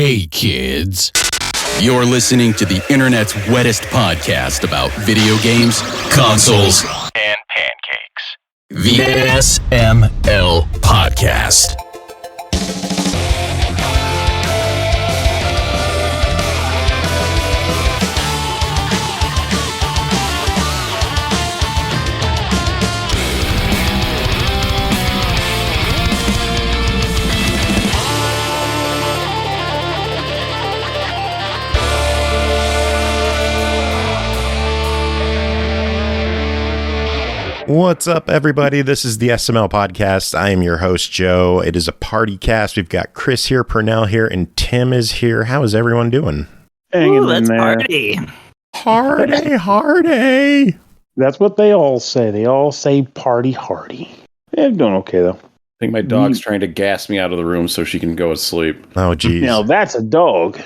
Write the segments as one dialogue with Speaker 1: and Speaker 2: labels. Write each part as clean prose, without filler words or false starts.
Speaker 1: Hey kids, you're listening to the internet's wettest podcast about video games, consoles, and pancakes. The SML Podcast.
Speaker 2: What's up, everybody? This is the SML Podcast. I am your host, Joe. It is a party cast. We've got Chris here, Pernell here, and Tim is here. How is everyone doing?
Speaker 3: Ooh, let's party.
Speaker 2: Hardy.
Speaker 3: That's what they all say. They all say party hardy. I'm doing okay, though.
Speaker 4: I think my dog's trying to gas me out of the room so she can go to sleep.
Speaker 2: Oh, geez.
Speaker 3: Now, that's a dog.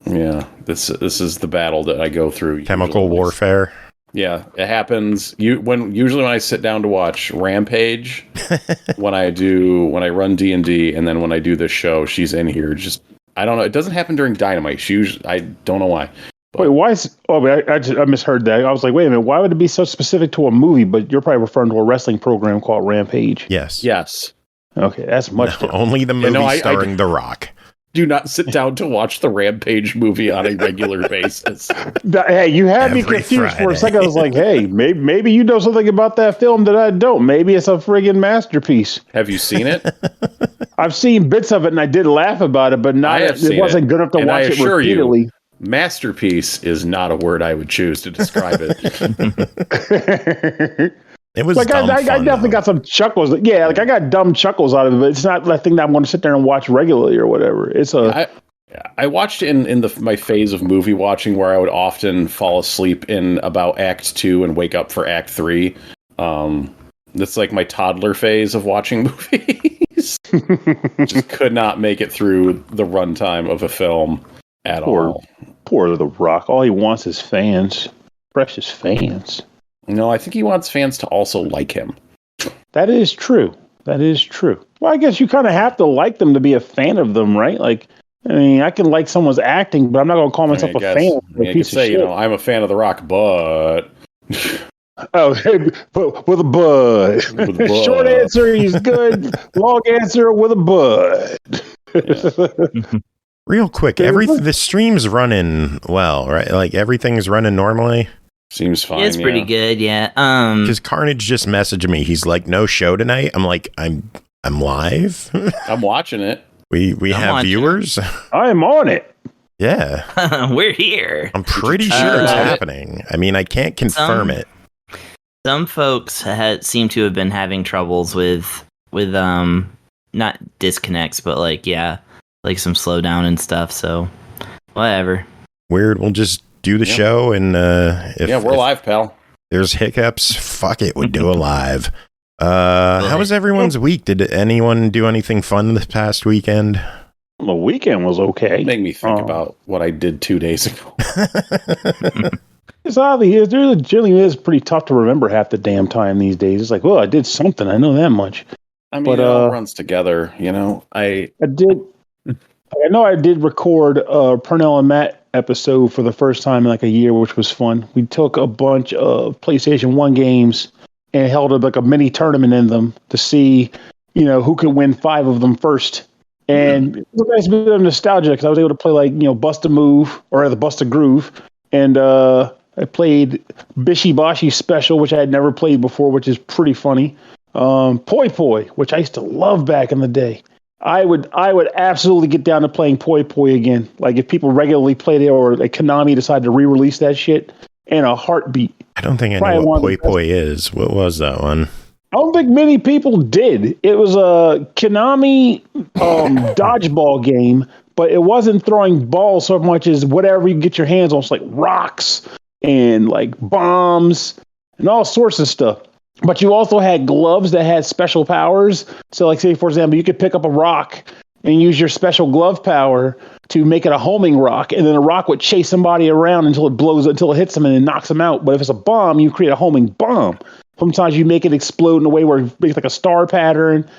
Speaker 4: Yeah, this is the battle that I go through.
Speaker 2: Chemical warfare.
Speaker 4: Yeah, it happens. Usually when I sit down to watch Rampage, when I run D&D, and then when I do this show, she's in here. Just I don't know. It doesn't happen during Dynamite. I don't know why. But,
Speaker 3: wait, why is? Oh, I misheard that. I was like, wait a minute. Why would it be so specific to a movie? But you're probably referring to a wrestling program called Rampage.
Speaker 2: Yes.
Speaker 3: Okay, that's much different.
Speaker 2: Only the movie starring The Rock.
Speaker 4: Do not sit down to watch the Rampage movie on a regular basis.
Speaker 3: Hey, you had me
Speaker 2: Every
Speaker 3: confused
Speaker 2: Friday.
Speaker 3: for a second. I was like, hey, maybe you know something about that film that I don't. Maybe it's a friggin' masterpiece.
Speaker 4: Have you seen it?
Speaker 3: I've seen bits of it, and I did laugh about it, but it wasn't good enough to watch it repeatedly.
Speaker 4: Masterpiece is not a word I would choose to describe it.
Speaker 2: It was
Speaker 3: like
Speaker 2: dumb
Speaker 3: I
Speaker 2: fun,
Speaker 3: definitely
Speaker 2: though.
Speaker 3: got some chuckles. Yeah, like I got dumb chuckles out of it, but it's not the thing that I'm going to sit there and watch regularly or whatever. It's
Speaker 4: I watched it in my phase of movie watching where I would often fall asleep in about Act 2 and wake up for Act 3. That's like my toddler phase of watching movies. Just could not make it through the runtime of a film at all.
Speaker 3: Poor The Rock. All he wants is fans. Precious fans.
Speaker 4: No, I think he wants fans to also like him.
Speaker 3: That is true. Well, I guess you kind of have to like them to be a fan of them, right? Like, I mean, I can like someone's acting, but I'm not going to call myself a fan.
Speaker 4: You could say, I'm a fan of The Rock, but...
Speaker 3: Oh, but with a bud. Short answer, he's good. Long answer, with a bud.
Speaker 2: Yeah. Real quick, the stream's running well, right? Like, everything's running normally?
Speaker 4: Seems fine.
Speaker 5: It's pretty good, yeah.
Speaker 2: Because Carnage just messaged me. He's like, "No show tonight." I'm like, "I'm live.
Speaker 4: I'm watching it.
Speaker 2: We have viewers.
Speaker 3: I'm on it.
Speaker 2: Yeah,
Speaker 5: we're here.
Speaker 2: I'm pretty sure it's happening. I mean, I can't confirm it.
Speaker 5: Some folks seem to have been having troubles with not disconnects, but like some slowdown and stuff. So whatever.
Speaker 2: Weird. We'll just do the show, and
Speaker 4: we're live, pal.
Speaker 2: There's hiccups. Fuck it, we'll do a live. How was everyone's week? Did anyone do anything fun this past weekend?
Speaker 3: The weekend was okay.
Speaker 4: It made me think about what I did 2 days ago.
Speaker 3: It's oddly, it generally is pretty tough to remember half the damn time these days. It's like, well, I did something. I know that much.
Speaker 4: I mean, it all runs together, I
Speaker 3: did. I know I did record a Pernell and Matt episode for the first time in like a year, which was fun. We took a bunch of PlayStation 1 games and held like a mini tournament in them to see, who could win 5 of them first. And it was a nice bit of nostalgia because I was able to play like, Bust a Move or rather Bust a Groove. And I played Bishi Bashi Special, which I had never played before, which is pretty funny. Poi Poi, which I used to love back in the day. I would absolutely get down to playing Poi Poi again. Like if people regularly played it or like Konami decided to re-release that shit in a heartball.
Speaker 2: I don't think I know what Poi Poi is. What was that one?
Speaker 3: I don't think many people did. It was a Konami dodgeball game, but it wasn't throwing balls so much as whatever you get your hands on. It's like rocks and like bombs and all sorts of stuff. But you also had gloves that had special powers. So like say, for example, you could pick up a rock and use your special glove power to make it a homing rock. And then the rock would chase somebody around until it hits them and then knocks them out. But if it's a bomb, you create a homing bomb. Sometimes you make it explode in a way where it makes like a star pattern.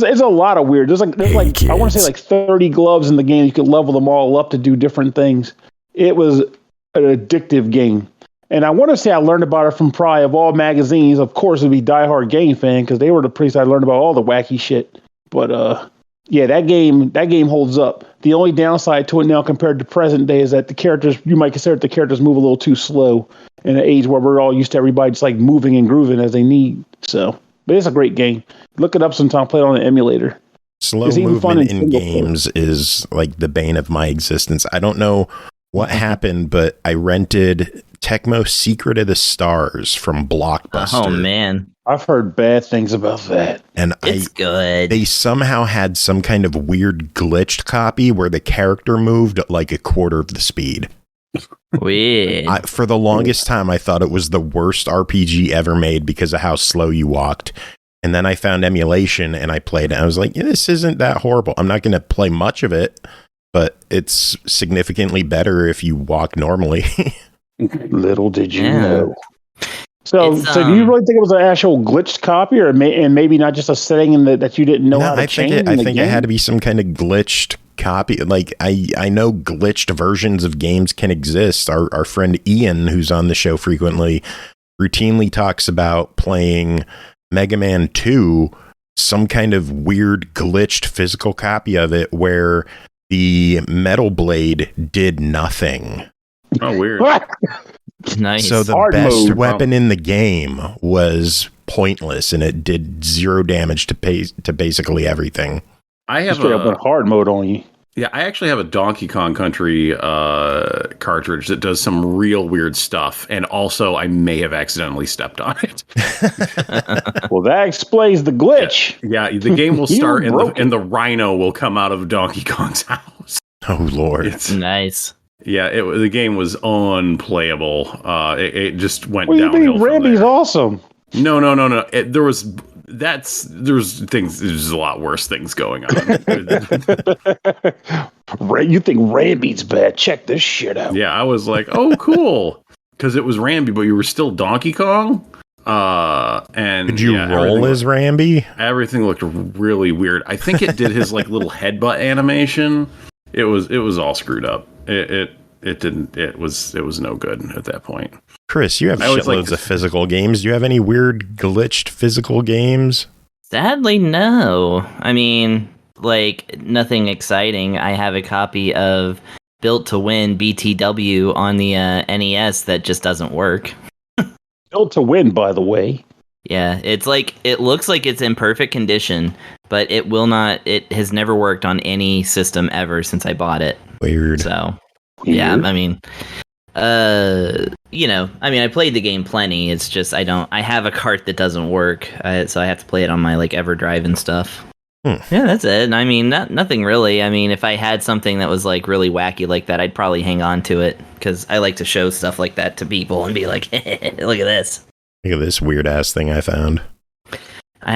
Speaker 3: It's a lot of weird. There's like I want to say like 30 gloves in the game. You could level them all up to do different things. It was an addictive game. And I want to say I learned about it from probably of all magazines. Of course, it'd be Die Hard Game Fan because they were the place I learned about all the wacky shit. But yeah, that game holds up. The only downside to it now compared to present day is that the characters, you might consider the characters move a little too slow in an age where we're all used to everybody just like moving and grooving as they need. So, but it's a great game. Look it up sometime. Play it on an emulator.
Speaker 2: Slow movement in games is like the bane of my existence. I don't know what happened, but I rented Tecmo Secret of the Stars from Blockbuster.
Speaker 5: Oh, man.
Speaker 3: I've heard bad things about that.
Speaker 2: And
Speaker 5: it's good.
Speaker 2: They somehow had some kind of weird glitched copy where the character moved at like a quarter of the speed.
Speaker 5: Weird.
Speaker 2: For the longest time, I thought it was the worst RPG ever made because of how slow you walked. And then I found emulation and I played it. And I was like, yeah, this isn't that horrible. I'm not going to play much of it, but it's significantly better if you walk normally.
Speaker 3: Little did you know. So do you really think it was an actual glitched copy, or and maybe not just a setting that you didn't know how to change?
Speaker 2: I think it had to be some kind of glitched copy. Like I know glitched versions of games can exist. Our friend Ian, who's on the show frequently, routinely talks about playing Mega Man 2, some kind of weird glitched physical copy of it where the metal blade did nothing.
Speaker 4: Oh, weird.
Speaker 5: Nice.
Speaker 2: So the best weapon in the game was pointless, and it did 0 damage to basically everything.
Speaker 3: I have a hard mode on you.
Speaker 4: Yeah, I actually have a Donkey Kong Country cartridge that does some real weird stuff, and also I may have accidentally stepped on it.
Speaker 3: Well, that explains the glitch.
Speaker 4: Yeah, the game will start and the rhino will come out of Donkey Kong's house.
Speaker 2: Oh, Lord.
Speaker 5: It's nice.
Speaker 4: Yeah, the game was unplayable. It just went
Speaker 3: downhill. What do you mean? Randy's awesome.
Speaker 4: No. There was a lot worse things going on.
Speaker 3: You think Rambi's bad? Check this shit out.
Speaker 4: Yeah, I was like, oh, cool. Because it was Rambi, but you were still Donkey Kong. And
Speaker 2: could you roll as Rambi?
Speaker 4: Everything looked really weird. I think it did his like little headbutt animation. It was all screwed up. It was no good at that point.
Speaker 2: Chris, you have shitloads of physical games. Do you have any weird glitched physical games?
Speaker 5: Sadly, no. I mean, like, nothing exciting. I have a copy of Built to Win BTW on the NES that just doesn't work.
Speaker 3: Built to Win, by the way.
Speaker 5: Yeah, it's like, it looks like it's in perfect condition, but it has never worked on any system ever since I bought it.
Speaker 2: Weird.
Speaker 5: So, yeah, I mean, I played the game plenty. It's just, I have a cart that doesn't work, so I have to play it on my, like, EverDrive and stuff. Yeah, that's it. I mean, nothing really. I mean, if I had something that was, like, really wacky like that, I'd probably hang on to it, because I like to show stuff like that to people and be like, look at this.
Speaker 2: Look at this weird ass thing I found.
Speaker 5: So I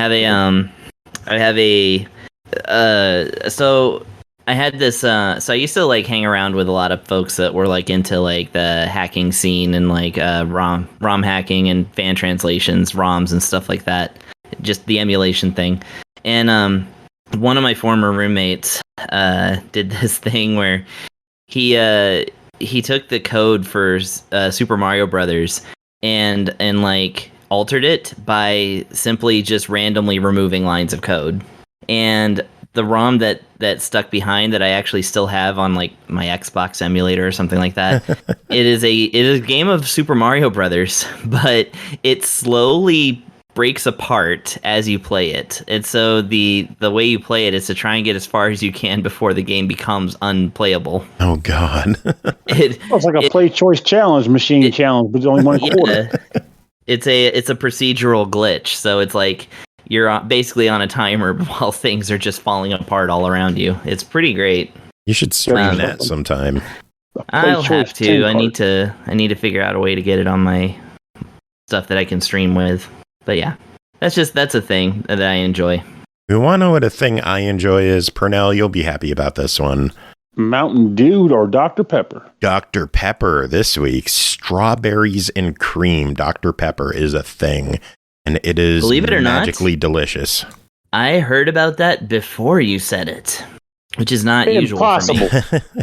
Speaker 5: had this, so I used to like hang around with a lot of folks that were like into like the hacking scene and like ROM hacking and fan translations, ROMs and stuff like that. Just the emulation thing. And one of my former roommates did this thing where he took the code for Super Mario Brothers and like altered it by simply just randomly removing lines of code. And the ROM that stuck behind that I actually still have on like my Xbox emulator or something like that, it is a game of Super Mario Brothers, but it slowly breaks apart as you play it. And so the way you play it is to try and get as far as you can before the game becomes unplayable.
Speaker 2: Oh God.
Speaker 3: It's like a play choice challenge challenge, but it's only one quarter.
Speaker 5: It's a procedural glitch, so it's like you're basically on a timer while things are just falling apart all around you. It's pretty great.
Speaker 2: You should stream that sometime.
Speaker 5: I'll have to. I need to figure out a way to get it on my stuff that I can stream with. But yeah, that's a thing that I enjoy.
Speaker 2: You want to know what a thing I enjoy is, Pernell? You'll be happy about this one.
Speaker 3: Mountain Dew or Dr. Pepper?
Speaker 2: Dr. Pepper this week. Strawberries and cream. Dr. Pepper is a thing. And it is magically delicious.
Speaker 5: I heard about that before you said it, which is not usual for me.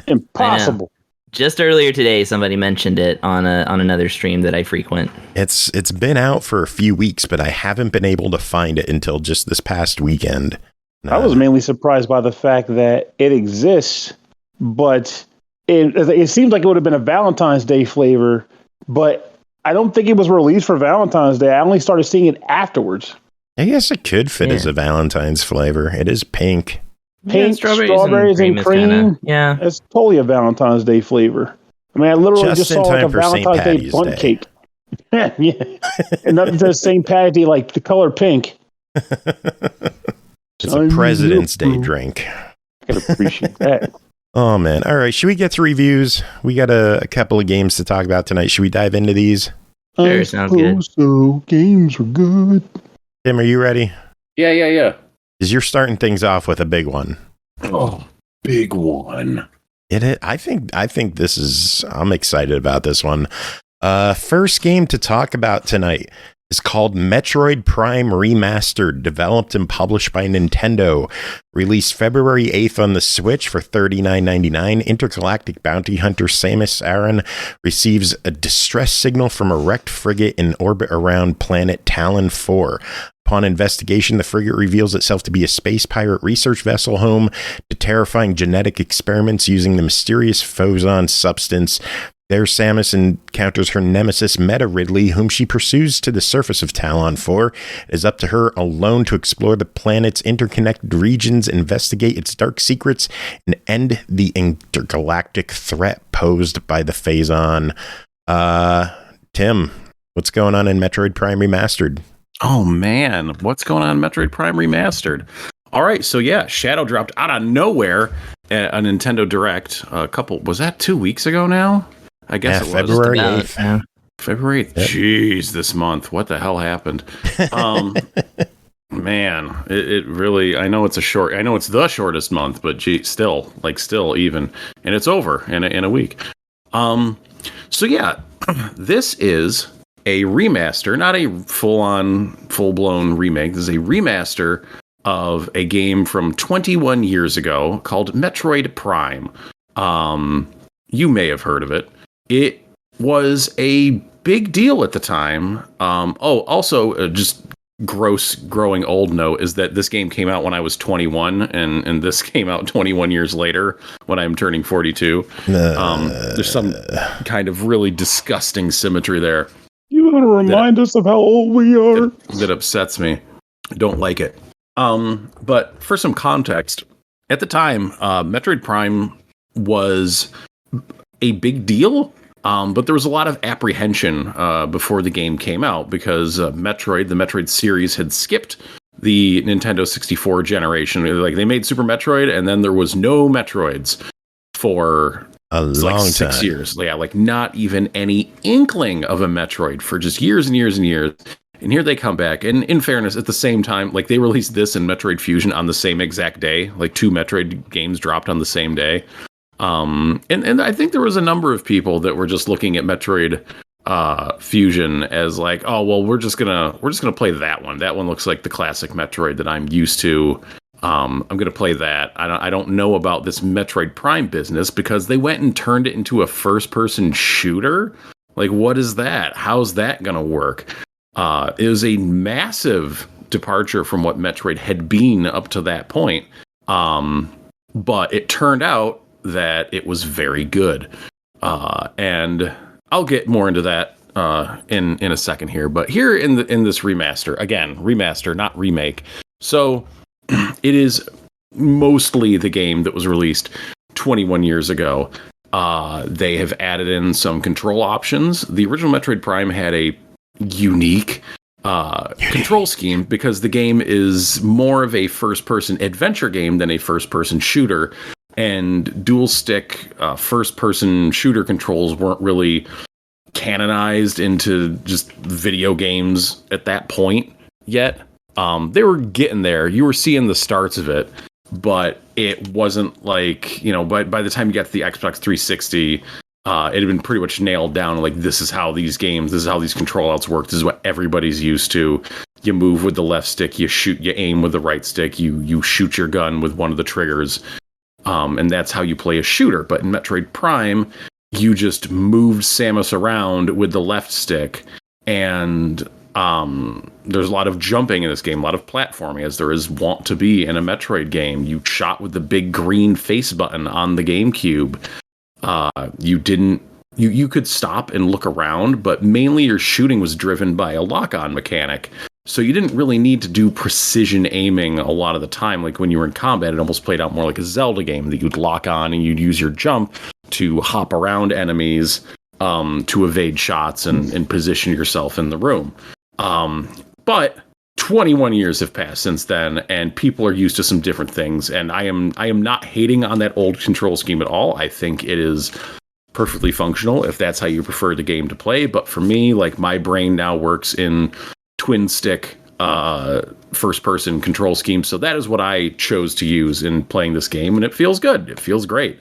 Speaker 3: Impossible.
Speaker 5: Just earlier today, somebody mentioned it on another stream that I frequent.
Speaker 2: It's been out for a few weeks, but I haven't been able to find it until just this past weekend.
Speaker 3: I was mainly surprised by the fact that it exists, but it seems like it would have been a Valentine's Day flavor, but I don't think it was released for Valentine's Day. I only started seeing it afterwards.
Speaker 2: I guess it could fit as a Valentine's flavor. It is pink.
Speaker 3: Pink, strawberries and cream.
Speaker 5: Yeah.
Speaker 3: It's totally a Valentine's Day flavor. I mean, I literally just saw like a Valentine's Day bundt cake. Yeah. And nothing says St. Patty's Day like the color pink.
Speaker 2: It's a President's Day drink.
Speaker 3: I can appreciate that.
Speaker 2: Oh, man. All right. Should we get to reviews? We got a couple of games to talk about tonight. Should we dive into these?
Speaker 5: Sure, sounds good.
Speaker 3: So games are good.
Speaker 2: Tim, are you ready?
Speaker 4: Yeah.
Speaker 2: Because you're starting things off with a big one.
Speaker 4: Oh, big one.
Speaker 2: I think this is, I'm excited about this one. First game to talk about tonight is called Metroid Prime Remastered, developed and published by Nintendo. Released February 8th on the Switch for $39.99. Intergalactic bounty hunter Samus Aran receives a distress signal from a wrecked frigate in orbit around planet Talon 4. Upon investigation, the frigate reveals itself to be a space pirate research vessel home to terrifying genetic experiments using the mysterious Phozon substance. There, Samus encounters her nemesis, Meta Ridley, whom she pursues to the surface of Talon 4. It is up to her alone to explore the planet's interconnected regions, investigate its dark secrets, and end the intergalactic threat posed by the Phazon. Tim, what's going on in Metroid Prime Remastered?
Speaker 4: Oh, man. What's going on in Metroid Prime Remastered? All right, so yeah, Shadow dropped out of nowhere at a Nintendo Direct. Was that 2 weeks ago now? I guess it was.
Speaker 2: February 8th.
Speaker 4: February 8th. Yep. Jeez, this month. What the hell happened? Man, it really, I know it's the shortest month, but still even. And it's over in a week. So yeah, this is a remaster, not a full-blown remake. This is a remaster of a game from 21 years ago called Metroid Prime. You may have heard of it. It was a big deal at the time. Also, just growing old note is that this game came out when I was 21, and this came out 21 years later when I'm turning 42. There's some kind of really disgusting symmetry there.
Speaker 3: You want to remind us of how old we are?
Speaker 4: That upsets me. I don't like it. But for some context, at the time, Metroid Prime was a big deal, but there was a lot of apprehension before the game came out because the Metroid series had skipped the Nintendo 64 generation. Like, they made Super Metroid, and then there was no Metroids for
Speaker 2: a long time.
Speaker 4: 6 years. Yeah, like not even any inkling of a Metroid for just years and years and years. And here they come back. And in fairness, at the same time, like, they released this and Metroid Fusion on the same exact day. Like, 2 Metroid games dropped on the same day. And I think there was a number of people that were just looking at Metroid Fusion as like, oh well, we're just gonna play that one. That one looks like the classic Metroid that I'm used to. I'm gonna play that. I don't know about this Metroid Prime business because they went and turned it into a first-person shooter. Like, what is that? How's that gonna work? It was a massive departure from what Metroid had been up to that point. But it turned out that it was very good. And I'll get more into that in a second here. But here in this remaster, again, remaster, not remake. So it is mostly the game that was released 21 years ago. They have added in some control options. The original Metroid Prime had a unique control scheme because the game is more of a first-person adventure game than a first-person shooter. And dual stick first-person shooter controls weren't really canonized into just video games at that point yet. They were getting there. You were seeing the starts of it, but it wasn't like, by the time you got to the Xbox 360, it had been pretty much nailed down. Like, this is how these control outs work. This is what everybody's used to. You move with the left stick, you aim with the right stick, you shoot your gun with one of the triggers. And that's how you play a shooter. But in Metroid Prime, you just moved Samus around with the left stick. And there's a lot of jumping in this game, a lot of platforming, as there is wont to be in a Metroid game. You shot with the big green face button on the GameCube. You could stop and look around, but mainly your shooting was driven by a lock-on mechanic. So you didn't really need to do precision aiming a lot of the time. Like when you were in combat, it almost played out more like a Zelda game that you'd lock on and you'd use your jump to hop around enemies, to evade shots and position yourself in the room. But 21 years have passed since then, and people are used to some different things. And I am not hating on that old control scheme at all. I think it is perfectly functional if that's how you prefer the game to play. But for me, like, my brain now works in twin stick first person control scheme, so that is what I chose to use in playing this game, and it feels good. It feels great.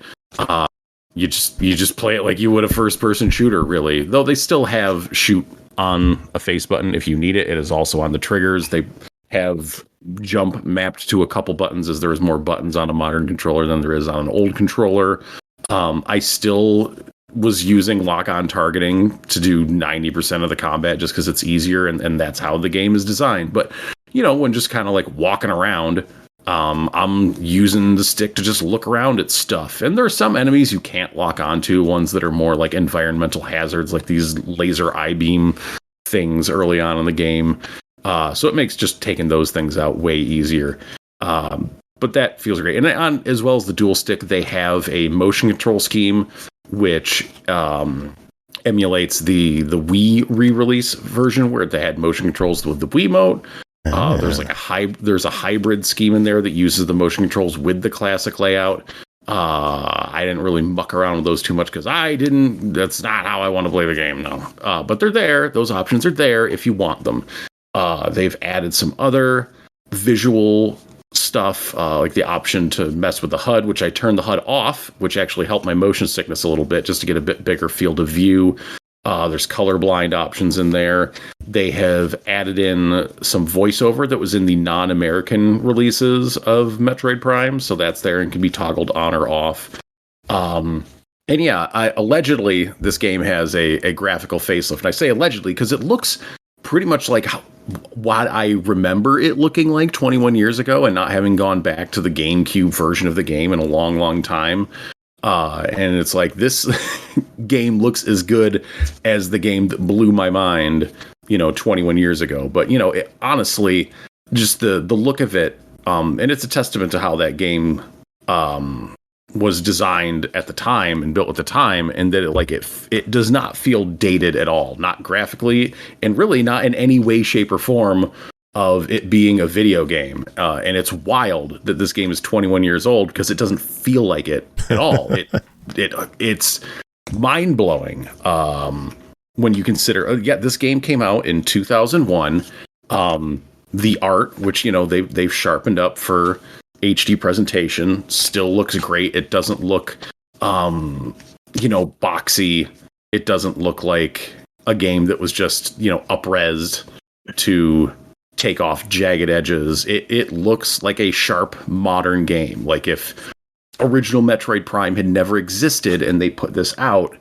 Speaker 4: You just play it like you would a first person shooter, really, though they still have shoot on a face button if you need it. It is also on the triggers. They have jump mapped to a couple buttons, as there is more buttons on a modern controller than there is on an old controller. I still was using lock-on targeting to do 90% of the combat just because it's easier, and that's how the game is designed. But, when just kind of like walking around, I'm using the stick to just look around at stuff. And there are some enemies you can't lock onto, ones that are more like environmental hazards, like these laser I-beam things early on in the game. So it makes just taking those things out way easier. But that feels great. And as well as the dual stick, they have a motion control scheme, which emulates the Wii re-release version, where they had motion controls with the Wiimote. There's like a hybrid scheme in there that uses the motion controls with the classic layout. I didn't really muck around with those too much because that's not how I want to play the game, no. But they're there. Those options are there if you want them. They've added some other visual stuff, like the option to mess with the HUD, which I turned the HUD off, which actually helped my motion sickness a little bit, just to get a bit bigger field of view. There's colorblind options in there. They have added in some voiceover that was in the non-American releases of Metroid Prime, so that's there and can be toggled on or off. And yeah, allegedly, this game has a graphical facelift. And I say allegedly because it looks pretty much like what I remember it looking like 21 years ago, and not having gone back to the GameCube version of the game in a long, long time. And it's like, this game looks as good as the game that blew my mind, 21 years ago. But, honestly, just the look of it, and it's a testament to how that game was designed at the time and built at the time, and that it does not feel dated at all, not graphically, and really not in any way, shape, or form of it being a video game. And it's wild that this game is 21 years old because it doesn't feel like it at all. It's mind-blowing when you consider, this game came out in 2001. The art, which, they've sharpened up for HD presentation, still looks great. It doesn't look, boxy. It doesn't look like a game that was just, up-resed to take off jagged edges. It looks like a sharp modern game. Like if original Metroid Prime had never existed and they put this out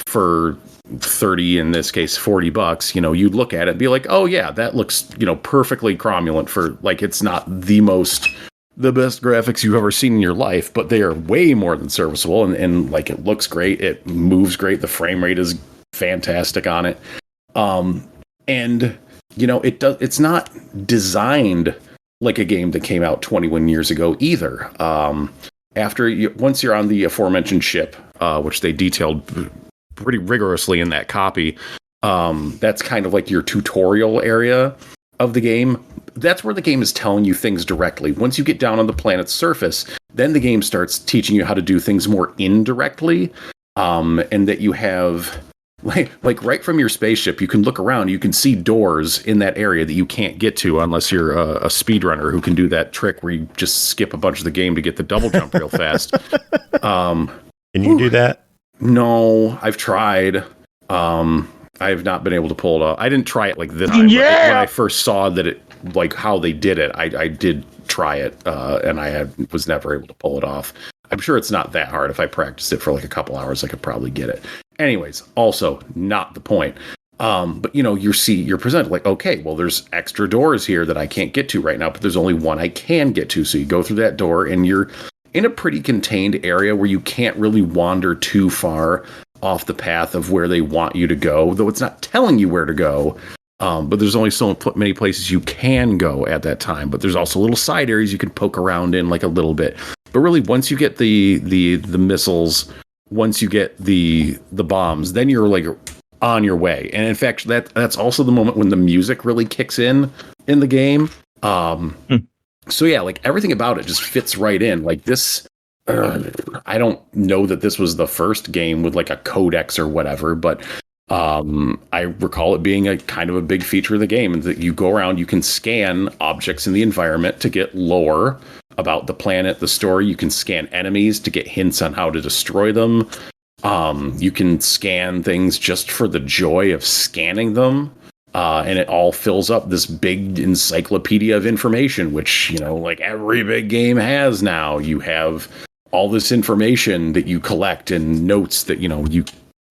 Speaker 4: for 30, in this case $40, you'd look at it and be like, oh yeah, that looks perfectly cromulent for, like, it's not the best graphics you've ever seen in your life, but they are way more than serviceable, and like, it looks great, it moves great, the frame rate is fantastic on it, and it's not designed like a game that came out 21 years ago either. Once you're on the aforementioned ship, which they detailed pretty rigorously in that copy, that's kind of like your tutorial area of the game. That's where the game is telling you things directly. Once you get down on the planet's surface, then the game starts teaching you how to do things more indirectly, and that you have... Like right from your spaceship, you can look around, you can see doors in that area that you can't get to unless you're a speedrunner who can do that trick where you just skip a bunch of the game to get the double jump real fast.
Speaker 2: Can you do that?
Speaker 4: No, I've tried. I have not been able to pull it off. I didn't try it like this time.
Speaker 3: Yeah.
Speaker 4: When I first saw that it, like how they did it, I did try it, and I was never able to pull it off. I'm sure it's not that hard. If I practiced it for like a couple hours, I could probably get it. Anyways, also not the point. But you're presented like, okay, well, there's extra doors here that I can't get to right now, but there's only one I can get to. So you go through that door and you're in a pretty contained area where you can't really wander too far off the path of where they want you to go, though it's not telling you where to go. But there's only so many places you can go at that time. But there's also little side areas you can poke around in like a little bit. But really, once you get the missiles, once you get the bombs, then you're like on your way. And in fact, that's also the moment when the music really kicks in the game. So yeah, like everything about it just fits right in. Like this, I don't know that this was the first game with like a codex or whatever, but I recall it being a kind of a big feature of the game, and that you go around, you can scan objects in the environment to get lore about the planet, the story. You can scan enemies to get hints on how to destroy them. You can scan things just for the joy of scanning them. And it all fills up this big encyclopedia of information, which, like every big game has now. You have all this information that you collect and notes that,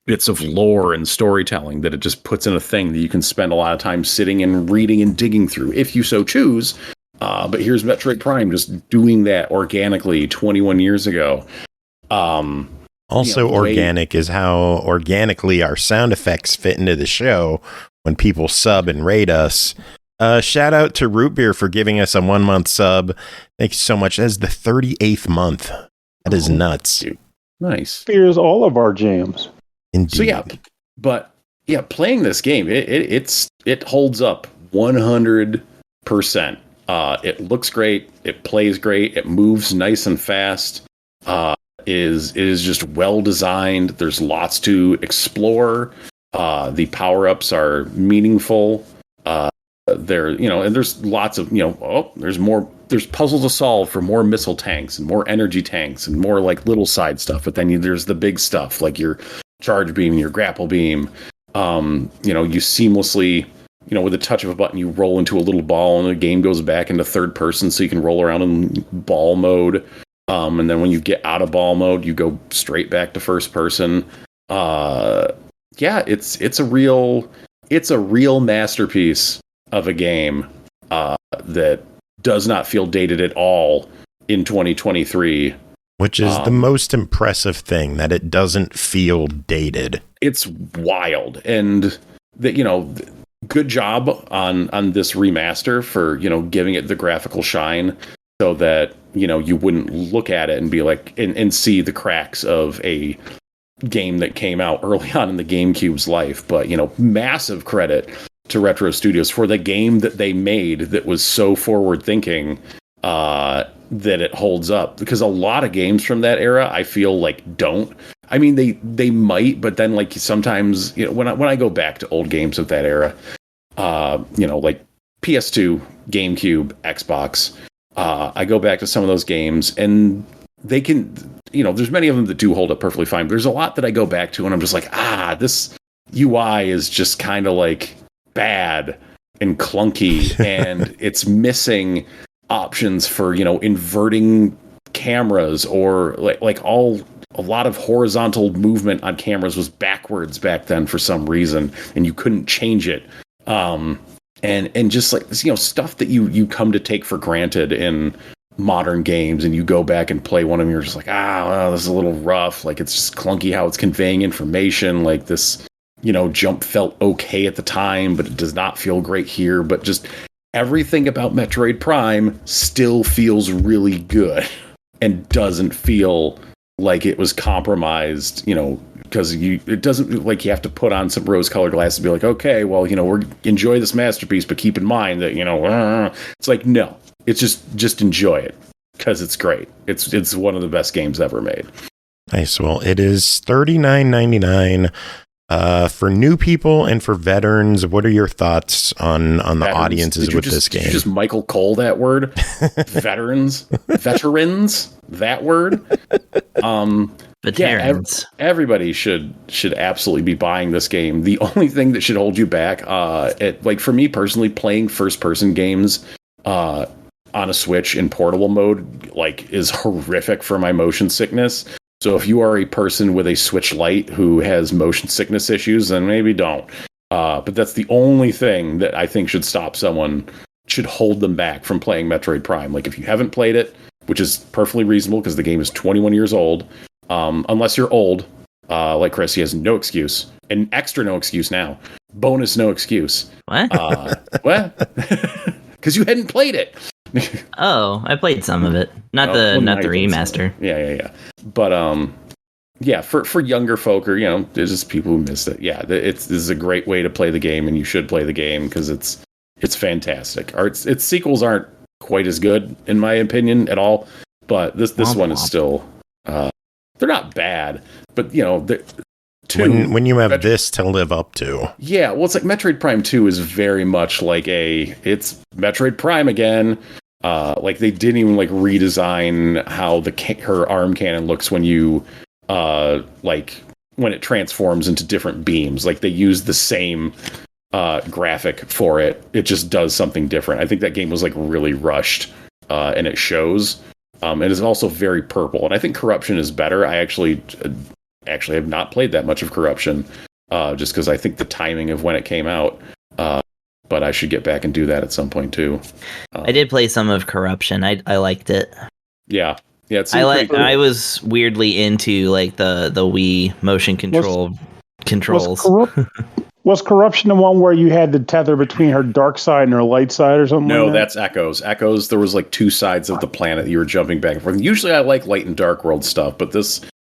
Speaker 4: bits of lore and storytelling that it just puts in a thing that you can spend a lot of time sitting and reading and digging through if you so choose. But here's Metroid Prime just doing that organically 21 years ago.
Speaker 2: Also, organic is how organically our sound effects fit into the show when people sub and rate us. Shout out to Root Beer for giving us a 1 month sub. Thank you so much. That is the 38th month. That is nuts.
Speaker 4: Dude. Nice.
Speaker 3: Fears all of our jams.
Speaker 2: Indeed.
Speaker 4: So yeah, playing this game, it holds up 100%. It looks great. It plays great. It moves nice and fast. Is just well designed. There's lots to explore. The power-ups are meaningful. And there's lots of, there's puzzles to solve for more missile tanks and more energy tanks and more like little side stuff. But then there's the big stuff like your charge beam, your grapple beam. You seamlessly, with a touch of a button, you roll into a little ball and the game goes back into third person so you can roll around in ball mode. And then when you get out of ball mode, you go straight back to first person. It's a real masterpiece of a game that does not feel dated at all in 2023.
Speaker 2: Which is the most impressive thing, that it doesn't feel dated.
Speaker 4: It's wild. And that, good job on this remaster for, giving it the graphical shine so that, you wouldn't look at it and be like, and see the cracks of a game that came out early on in the GameCube's life. But, massive credit to Retro Studios for the game that they made that was so forward thinking that it holds up. Because a lot of games from that era, I feel like don't. I mean, they might, but then like sometimes, when I go back to old games of that era, like PS2, GameCube, Xbox, I go back to some of those games and they can, there's many of them that do hold up perfectly fine. But there's a lot that I go back to and I'm just like, this UI is just kind of like bad and clunky and it's missing options for, inverting cameras or a lot of horizontal movement on cameras was backwards back then for some reason and you couldn't change it. And just like, stuff that you come to take for granted in modern games and you go back and play one of them, you're just like, well, this is a little rough. Like, it's just clunky how it's conveying information. Like this, jump felt okay at the time, but it does not feel great here. But just everything about Metroid Prime still feels really good and doesn't feel like it was compromised, because it doesn't like you have to put on some rose-colored glasses and be like, okay, well, we're enjoy this masterpiece, but keep in mind that, it's like, no, it's just enjoy it because it's great. It's one of the best games ever made.
Speaker 2: Nice. Well, it is $39.99 for new people and for veterans. What are your thoughts on the veterans. Audiences with this game?
Speaker 4: Did you just Michael Cole that word? Veterans, that word.
Speaker 5: Veterans.
Speaker 4: Everybody should absolutely be buying this game. The only thing that should hold you back, like for me personally, playing first-person games on a Switch in portable mode, like, is horrific for my motion sickness. So if you are a person with a Switch Lite who has motion sickness issues, then maybe don't. But that's the only thing that I think should hold them back from playing Metroid Prime. Like, if you haven't played it, which is perfectly reasonable because the game is 21 years old, unless you're old, like Chris, he has no excuse. An extra no excuse now. Bonus no excuse.
Speaker 5: What?
Speaker 4: What? Because you hadn't played it.
Speaker 5: Oh, I played some of it. Not the remaster.
Speaker 4: Yeah. But yeah, for younger folk, or there's just people who missed it. Yeah, this is a great way to play the game, and you should play the game because it's fantastic. Its sequels aren't quite as good, in my opinion, at all. But this one is still they're not bad, but
Speaker 2: when you have this to live up to. Yeah,
Speaker 4: well, it's like Metroid Prime 2 is very much like it's Metroid Prime again. Like, they didn't even like redesign how her arm cannon looks when you when it transforms into different beams. Like, they use the same graphic for it. It just does something different. I think that game was like really rushed, and it shows. And it's also very purple. And I think Corruption is better. I actually have not played that much of Corruption, just because I think the timing of when it came out. But I should get back and do that at some point too.
Speaker 5: I did play some of Corruption. I liked it.
Speaker 4: Yeah.
Speaker 5: I was weirdly into like the Wii motion controls.
Speaker 3: Was Corruption the one where you had to tether between her dark side and her light side or something?
Speaker 4: No,
Speaker 3: like that?
Speaker 4: That's Echoes. Echoes, there was like two sides of the planet that you were jumping back and forth. Usually I like light and dark world stuff, but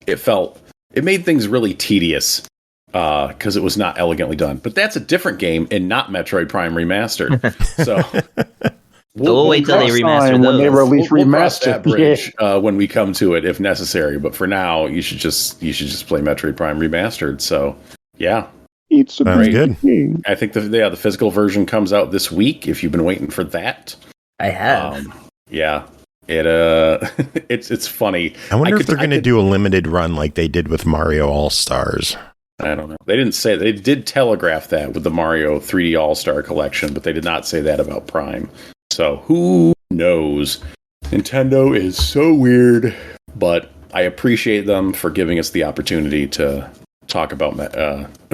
Speaker 4: it made things really tedious because it was not elegantly done. But that's a different game and not Metroid Prime Remastered. So
Speaker 5: we'll wait till they remaster those.
Speaker 3: When they release
Speaker 4: we'll
Speaker 3: remastered
Speaker 4: cross that bridge when we come to it, if necessary. But for now, you should just play Metroid Prime Remastered. So yeah.
Speaker 3: It's a
Speaker 2: great good.
Speaker 3: Game.
Speaker 4: I think the physical version comes out this week. If you've been waiting for that,
Speaker 5: I have.
Speaker 4: Yeah, it's funny.
Speaker 2: I wonder if they're going to do a limited run like they did with Mario All Stars.
Speaker 4: I don't know. They didn't say. They did telegraph that with the Mario 3D All Star Collection, but they did not say that about Prime. So who knows? Nintendo is so weird, but I appreciate them for giving us the opportunity to talk about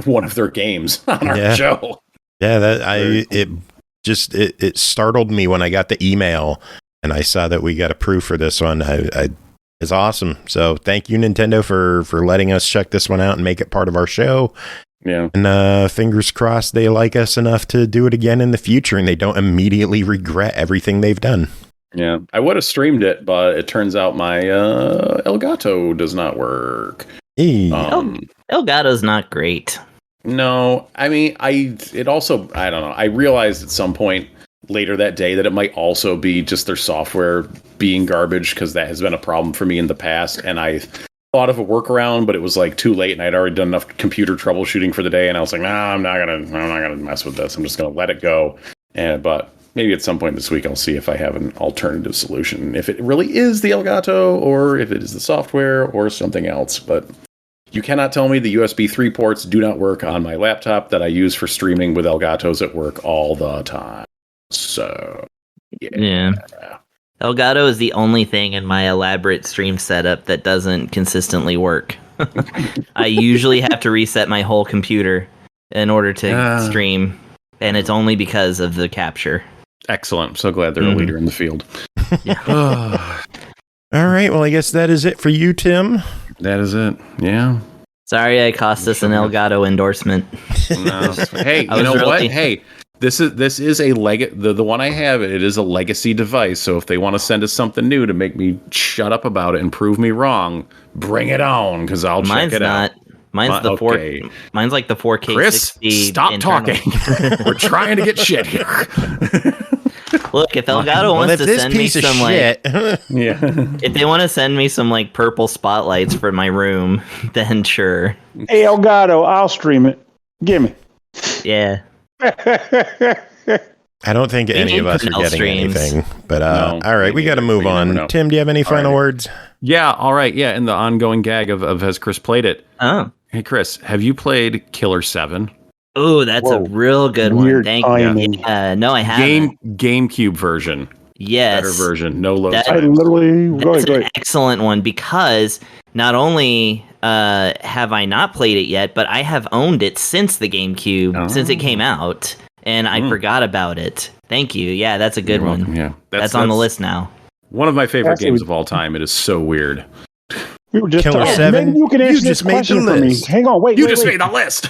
Speaker 4: one of their games on our show.
Speaker 2: Yeah, it startled me when I got the email and I saw that we got approved for this one. It's awesome. So thank you, Nintendo, for letting us check this one out and make it part of our show.
Speaker 4: Yeah.
Speaker 2: And fingers crossed they like us enough to do it again in the future and they don't immediately regret everything they've done.
Speaker 4: Yeah, I would have streamed it, but it turns out my Elgato does not work.
Speaker 2: Hey.
Speaker 5: Elgato's not great.
Speaker 4: No, I mean, I don't know. I realized at some point later that day that it might also be just their software being garbage, because that has been a problem for me in the past. And I thought of a workaround, but it was like too late, and I'd already done enough computer troubleshooting for the day. And I was like, nah, I'm not gonna mess with this. I'm just gonna let it go. But maybe at some point this week I'll see if I have an alternative solution, if it really is the Elgato or if it is the software or something else. But you cannot tell me the USB 3 ports do not work on my laptop that I use for streaming with Elgatos at work all the time. So,
Speaker 5: yeah. Elgato is the only thing in my elaborate stream setup that doesn't consistently work. I usually have to reset my whole computer in order to stream, and it's only because of the capture.
Speaker 4: Excellent. I'm so glad they're a leader in the field.
Speaker 5: Yeah.
Speaker 2: All right. Well, I guess that is it for you, Tim.
Speaker 4: That is it. Yeah.
Speaker 5: Sorry, I cost us an Elgato endorsement.
Speaker 4: No. Hey, you know what? Hey, this is a the one I have. It is a legacy device. So if they want to send us something new to make me shut up about it and prove me wrong, bring it on, because I'll check it out.
Speaker 5: Mine's the 4K. Mine's like the 4K
Speaker 4: Chris,
Speaker 5: 60.
Speaker 4: Stop
Speaker 5: internal.
Speaker 4: talking. We're trying to get shit here.
Speaker 5: Look, if Elgato wants to send me some
Speaker 2: shit.
Speaker 5: If they want to send me some like purple spotlights for my room, then sure.
Speaker 3: Hey Elgato, I'll stream it. Gimme.
Speaker 5: Yeah.
Speaker 2: I don't think any of us are
Speaker 5: Pernell
Speaker 2: getting
Speaker 5: streams.
Speaker 2: anything. But
Speaker 4: No,
Speaker 2: all right, we got to move on. Tim, do you have any final words?
Speaker 4: Yeah, all right. Yeah, in the ongoing gag of has Chris played it?
Speaker 5: Oh.
Speaker 4: Hey, Chris, have you played Killer 7?
Speaker 5: Oh, that's a real good one.
Speaker 3: Weird
Speaker 5: Thank
Speaker 3: timing.
Speaker 5: you. No, I haven't.
Speaker 4: GameCube version.
Speaker 5: Yes.
Speaker 4: Better version. No load
Speaker 5: That-
Speaker 3: I
Speaker 4: times.
Speaker 3: literally go
Speaker 5: That's
Speaker 3: ahead.
Speaker 5: an excellent one because not only have I not played it yet, but I have owned it since the GameCube, since it came out, and I forgot about it. Thank you. Yeah, that's a good
Speaker 4: You're
Speaker 5: one.
Speaker 4: welcome. Yeah,
Speaker 5: That's on the list now.
Speaker 4: One of my favorite
Speaker 3: Actually,
Speaker 4: games of all time. It is so weird.
Speaker 3: We were just
Speaker 2: Killer
Speaker 3: talking.
Speaker 2: 7?
Speaker 3: Maybe you can
Speaker 2: You
Speaker 3: answer
Speaker 2: just
Speaker 3: this
Speaker 2: made the
Speaker 3: question for me.
Speaker 2: list.
Speaker 3: Hang on, wait.
Speaker 4: You
Speaker 3: wait,
Speaker 4: just
Speaker 3: wait.
Speaker 4: made the list.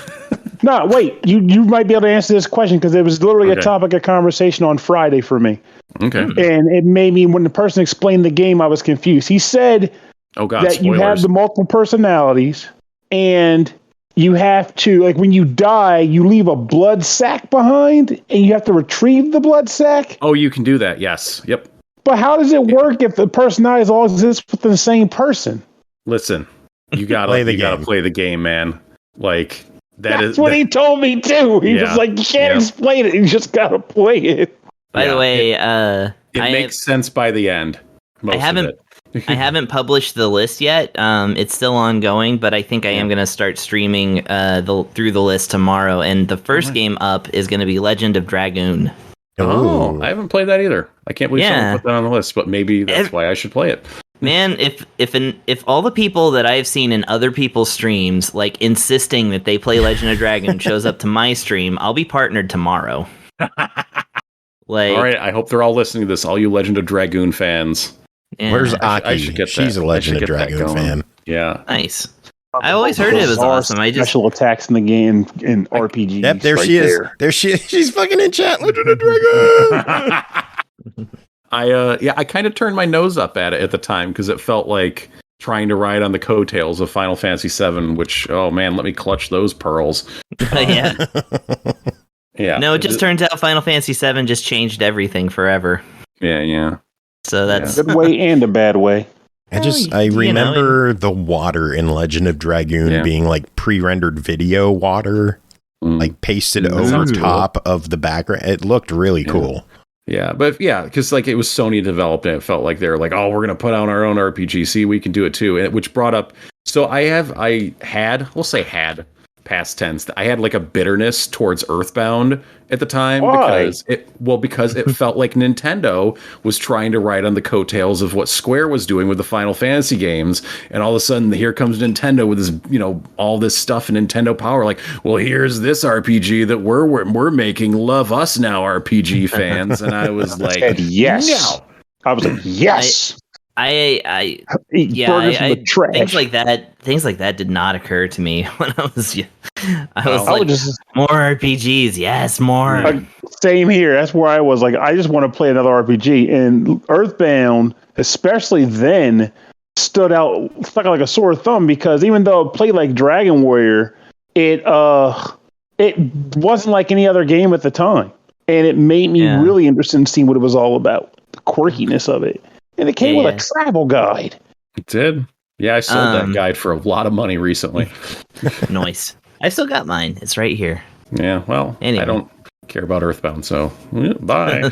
Speaker 3: No, wait. You might be able to answer this question because it was literally
Speaker 4: Okay.
Speaker 3: a topic of conversation on Friday for me.
Speaker 4: Okay.
Speaker 3: And it made me, when the person explained the game, I was confused. He said
Speaker 4: Oh God.
Speaker 3: that you have
Speaker 4: Spoilers.
Speaker 3: the multiple personalities and you have to, like, when you die, you leave a blood sac behind and you have to retrieve the blood sac.
Speaker 4: Oh, you can do that. Yes. Yep.
Speaker 3: But how does it work if the personalities all exist within the same person?
Speaker 4: Listen, you gotta
Speaker 2: Play the
Speaker 4: gotta
Speaker 2: game.
Speaker 4: play the game, man. Like
Speaker 3: That's what he told me too. He
Speaker 4: Yeah.
Speaker 3: was like, you can't explain it. You just got to play it.
Speaker 5: By the way,
Speaker 4: it
Speaker 5: I
Speaker 4: makes sense by the end. Most of
Speaker 5: haven't-
Speaker 4: it.
Speaker 5: I haven't published the list yet. It's still ongoing, but I think I am going to start streaming through the list tomorrow. And the first game up is going to be Legend of Dragoon.
Speaker 4: Oh,
Speaker 2: Ooh.
Speaker 4: I haven't played that either. I can't believe someone put that on the list, but maybe that's why I should play it.
Speaker 5: Man, if all the people that I've seen in other people's streams, like insisting that they play Legend of Dragoon, shows up to my stream, I'll be partnered tomorrow. Like,
Speaker 4: All right, I hope they're all listening to this. All you Legend of Dragoon fans.
Speaker 5: yeah,
Speaker 2: Where's
Speaker 4: I
Speaker 2: Aki?
Speaker 4: should get
Speaker 2: She's
Speaker 4: that.
Speaker 2: a
Speaker 4: I
Speaker 2: Legend
Speaker 4: should
Speaker 2: of
Speaker 4: get that
Speaker 2: Dragoon
Speaker 4: going.
Speaker 2: fan.
Speaker 4: Yeah.
Speaker 5: nice? I always heard it was
Speaker 3: Bizarre
Speaker 5: awesome. I just
Speaker 3: special attacks in the game in RPGs.
Speaker 2: Yep, there
Speaker 3: right
Speaker 2: she is.
Speaker 3: there.
Speaker 2: There she is. She's fucking in chat. Legend of Dragoon.
Speaker 4: I kind of turned my nose up at it at the time because it felt like trying to ride on the coattails of Final Fantasy VII, which, oh man, let me clutch those pearls.
Speaker 5: yeah.
Speaker 4: Yeah.
Speaker 5: No, it just turns out Final Fantasy VII just changed everything forever.
Speaker 4: Yeah.
Speaker 5: So that's
Speaker 3: Good way and a bad way.
Speaker 2: I remember the water in Legend of Dragoon being like pre-rendered video water, like pasted
Speaker 4: That
Speaker 2: over
Speaker 4: sounds cool.
Speaker 2: top of the background. It looked really cool.
Speaker 4: Yeah, but because like it was Sony developed and it felt like they were like, oh, we're gonna put out our own RPG. See, we can do it too. And which brought up. So I had past tense. I had like a bitterness towards Earthbound at the time.
Speaker 3: Why?
Speaker 4: Because it felt like Nintendo was trying to ride on the coattails of what Square was doing with the Final Fantasy games, and all of a sudden here comes Nintendo with this, all this stuff and Nintendo Power. Like, well, here's this RPG that we're making. Love us now, RPG fans. And I was like,
Speaker 3: Said yes.
Speaker 4: no.
Speaker 3: I was like, yes. Eat burgers from the trash.
Speaker 5: things like that did not occur to me when I was young. I was
Speaker 3: I
Speaker 5: like,
Speaker 3: would just
Speaker 5: more RPGs, yes, more.
Speaker 3: same here. That's where I was like, I just want to play another RPG. And Earthbound, especially then, stuck out like a sore thumb because even though it played like Dragon Warrior, it wasn't like any other game at the time, and it made me really interested in seeing what it was all about, the quirkiness of it. And it came with a travel guide.
Speaker 4: It did. Yeah, I sold that guide for a lot of money recently.
Speaker 5: Nice. I still got mine. It's right here.
Speaker 4: Yeah, well,
Speaker 5: Anyway.
Speaker 4: I don't care about Earthbound, so bye.
Speaker 5: All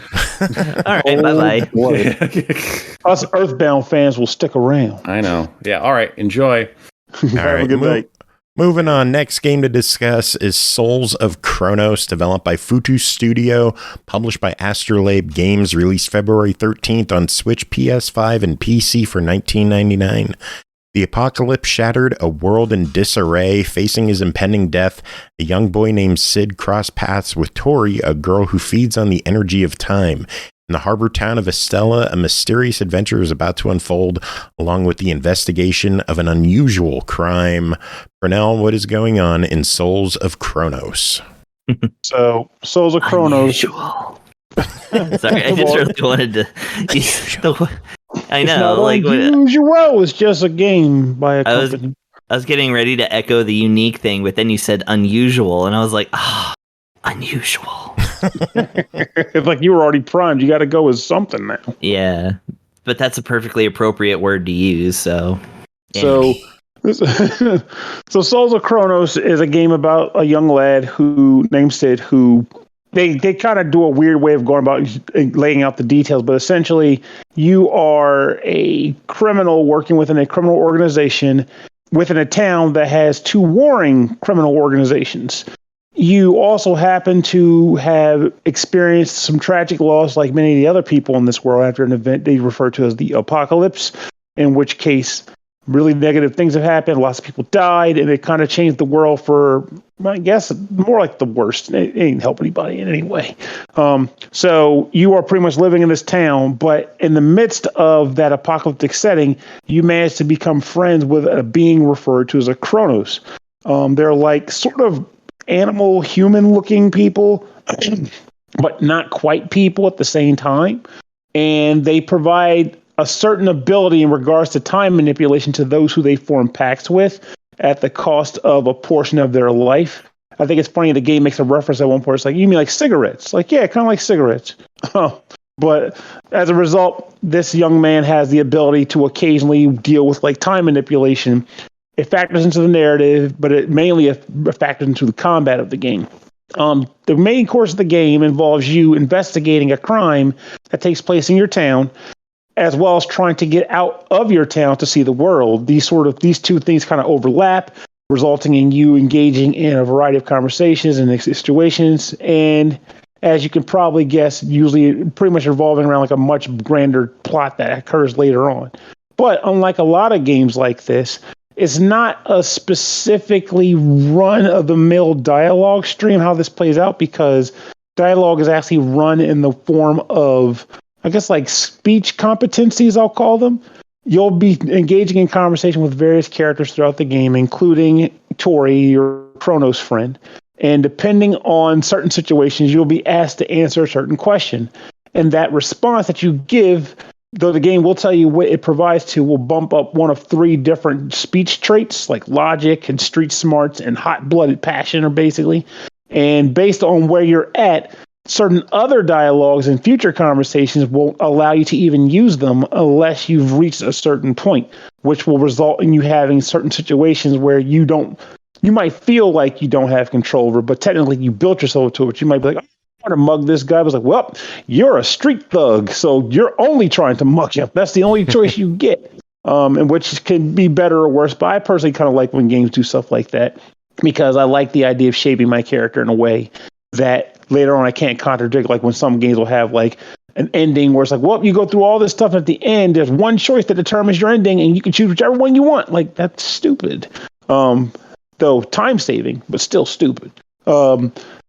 Speaker 5: right, bye-bye.
Speaker 3: Boy. Us Earthbound fans will stick around.
Speaker 4: I know. Yeah, all right, enjoy.
Speaker 2: All right,
Speaker 3: Have a good night.
Speaker 2: Moving on, next game to discuss is Souls of Chronos, developed by FUTU Studio, published by Astrolabe Games, released February 13th on Switch, PS5, and PC for $19.99. The apocalypse shattered a world in disarray. Facing his impending death, a young boy named Sid crossed paths with Tori, a girl who feeds on the energy of time. In the harbor town of Estella, a mysterious adventure is about to unfold, along with the investigation of an unusual crime. Pernell, what is going on in Souls of Chronos?
Speaker 3: So, Souls of Chronos.
Speaker 5: Unusual. Sorry, I just really wanted to. I know, like
Speaker 3: unusual. It's just a game by a
Speaker 5: I
Speaker 3: company.
Speaker 5: was getting ready to echo the unique thing, but then you said unusual, and I was like, unusual.
Speaker 3: It's like you were already primed. You got to go with something now.
Speaker 5: Yeah, but that's a perfectly appropriate word to use. So,
Speaker 3: So Souls of Chronos is a game about a young lad named Sid who they kind of do a weird way of going about laying out the details, but essentially you are a criminal working within a criminal organization within a town that has two warring criminal organizations. You also happen to have experienced some tragic loss like many of the other people in this world after an event they refer to as the apocalypse, in which case really negative things have happened. Lots of people died, and it kind of changed the world for, I guess, more like the worst. It ain't help anybody in any way. So you are pretty much living in this town, but in the midst of that apocalyptic setting, you manage to become friends with a being referred to as a Chronos. They're like sort of animal, human-looking people, but not quite people at the same time. And they provide a certain ability in regards to time manipulation to those who they form pacts with at the cost of a portion of their life. I think it's funny the game makes a reference at one point. It's like, you mean like cigarettes? Like, yeah, kind of like cigarettes. But as a result, this young man has the ability to occasionally deal with like time manipulation. It factors into the narrative, but it mainly factors into the combat of the game. The main course of the game involves you investigating a crime that takes place in your town, as well as trying to get out of your town to see the world. These two things kind of overlap, resulting in you engaging in a variety of conversations and situations. And as you can probably guess, usually pretty much revolving around like a much grander plot that occurs later on. But unlike a lot of games like this, it's not a specifically run-of-the-mill dialogue stream how this plays out, because dialogue is actually run in the form of, I guess, like speech competencies, I'll call them. You'll be engaging in conversation with various characters throughout the game, including Tori, your Chronos friend. And depending on certain situations, you'll be asked to answer a certain question. And that response that you give, though the game will tell you what it provides to, will bump up one of 3 different speech traits, like logic and street smarts and hot-blooded passion, or basically. And based on where you're at, certain other dialogues and future conversations won't allow you to even use them unless you've reached a certain point, which will result in you having certain situations where you might feel like you don't have control over, but technically you built yourself to it. You might be like, I want to mug this guy. I was like, well, you're a street thug, so you're only trying to mug him. That's the only choice you get, and which can be better or worse. But I personally kind of like when games do stuff like that, because I like the idea of shaping my character in a way that later on I can't contradict. Like when some games will have like an ending where it's like, well, you go through all this stuff, and at the end there's one choice that determines your ending, and you can choose whichever one you want. Like, that's stupid. Though time saving, but still stupid.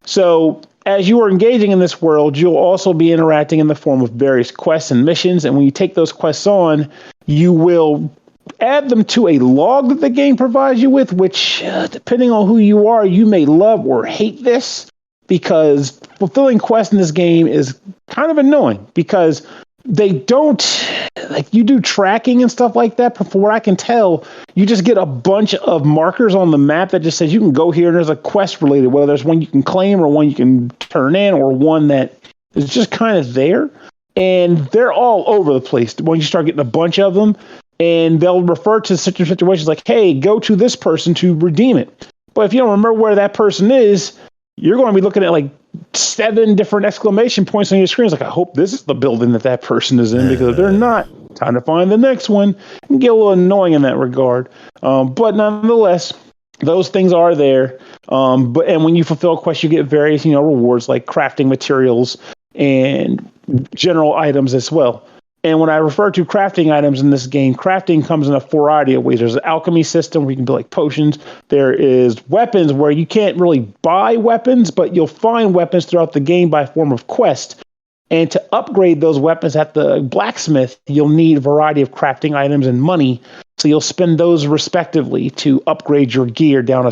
Speaker 3: So as you are engaging in this world, you'll also be interacting in the form of various quests and missions. And when you take those quests on, you will add them to a log that the game provides you with, which, depending on who you are, you may love or hate this, because fulfilling quests in this game is kind of annoying, because they don't, like, you do tracking and stuff like that, but from what I can tell, you just get a bunch of markers on the map that just says you can go here and there's a quest related, whether there's one you can claim or one you can turn in or one that is just kind of there. And they're all over the place when you start getting a bunch of them, and they'll refer to certain situations like, hey, go to this person to redeem it. But if you don't remember where that person is, you're going to be looking at like 7 different exclamation points on your screen. It's like, I hope this is the building that person is in, because if they're not, time to find the next one. It can get a little annoying in that regard. But nonetheless, those things are there. And when you fulfill quests, you get various, rewards like crafting materials and general items as well. And when I refer to crafting items in this game, crafting comes in a variety of ways. There's an alchemy system where you can build like potions. There is weapons where you can't really buy weapons, but you'll find weapons throughout the game by form of quest. And to upgrade those weapons at the blacksmith, you'll need a variety of crafting items and money. So you'll spend those respectively to upgrade your gear down a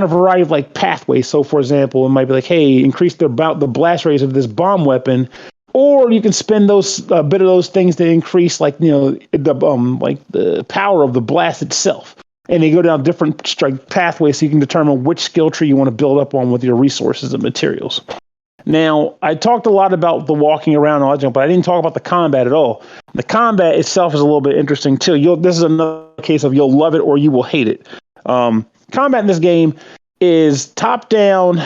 Speaker 3: variety of like pathways. So for example, it might be like, hey, increase the blast radius of this bomb weapon. Or you can spend a bit of those things to increase, like, the power of the blast itself. And they go down different pathways so you can determine which skill tree you want to build up on with your resources and materials. Now, I talked a lot about the walking around and all that junk, but I didn't talk about the combat at all. The combat itself is a little bit interesting too. This is another case of you'll love it or you will hate it. Combat in this game is top down.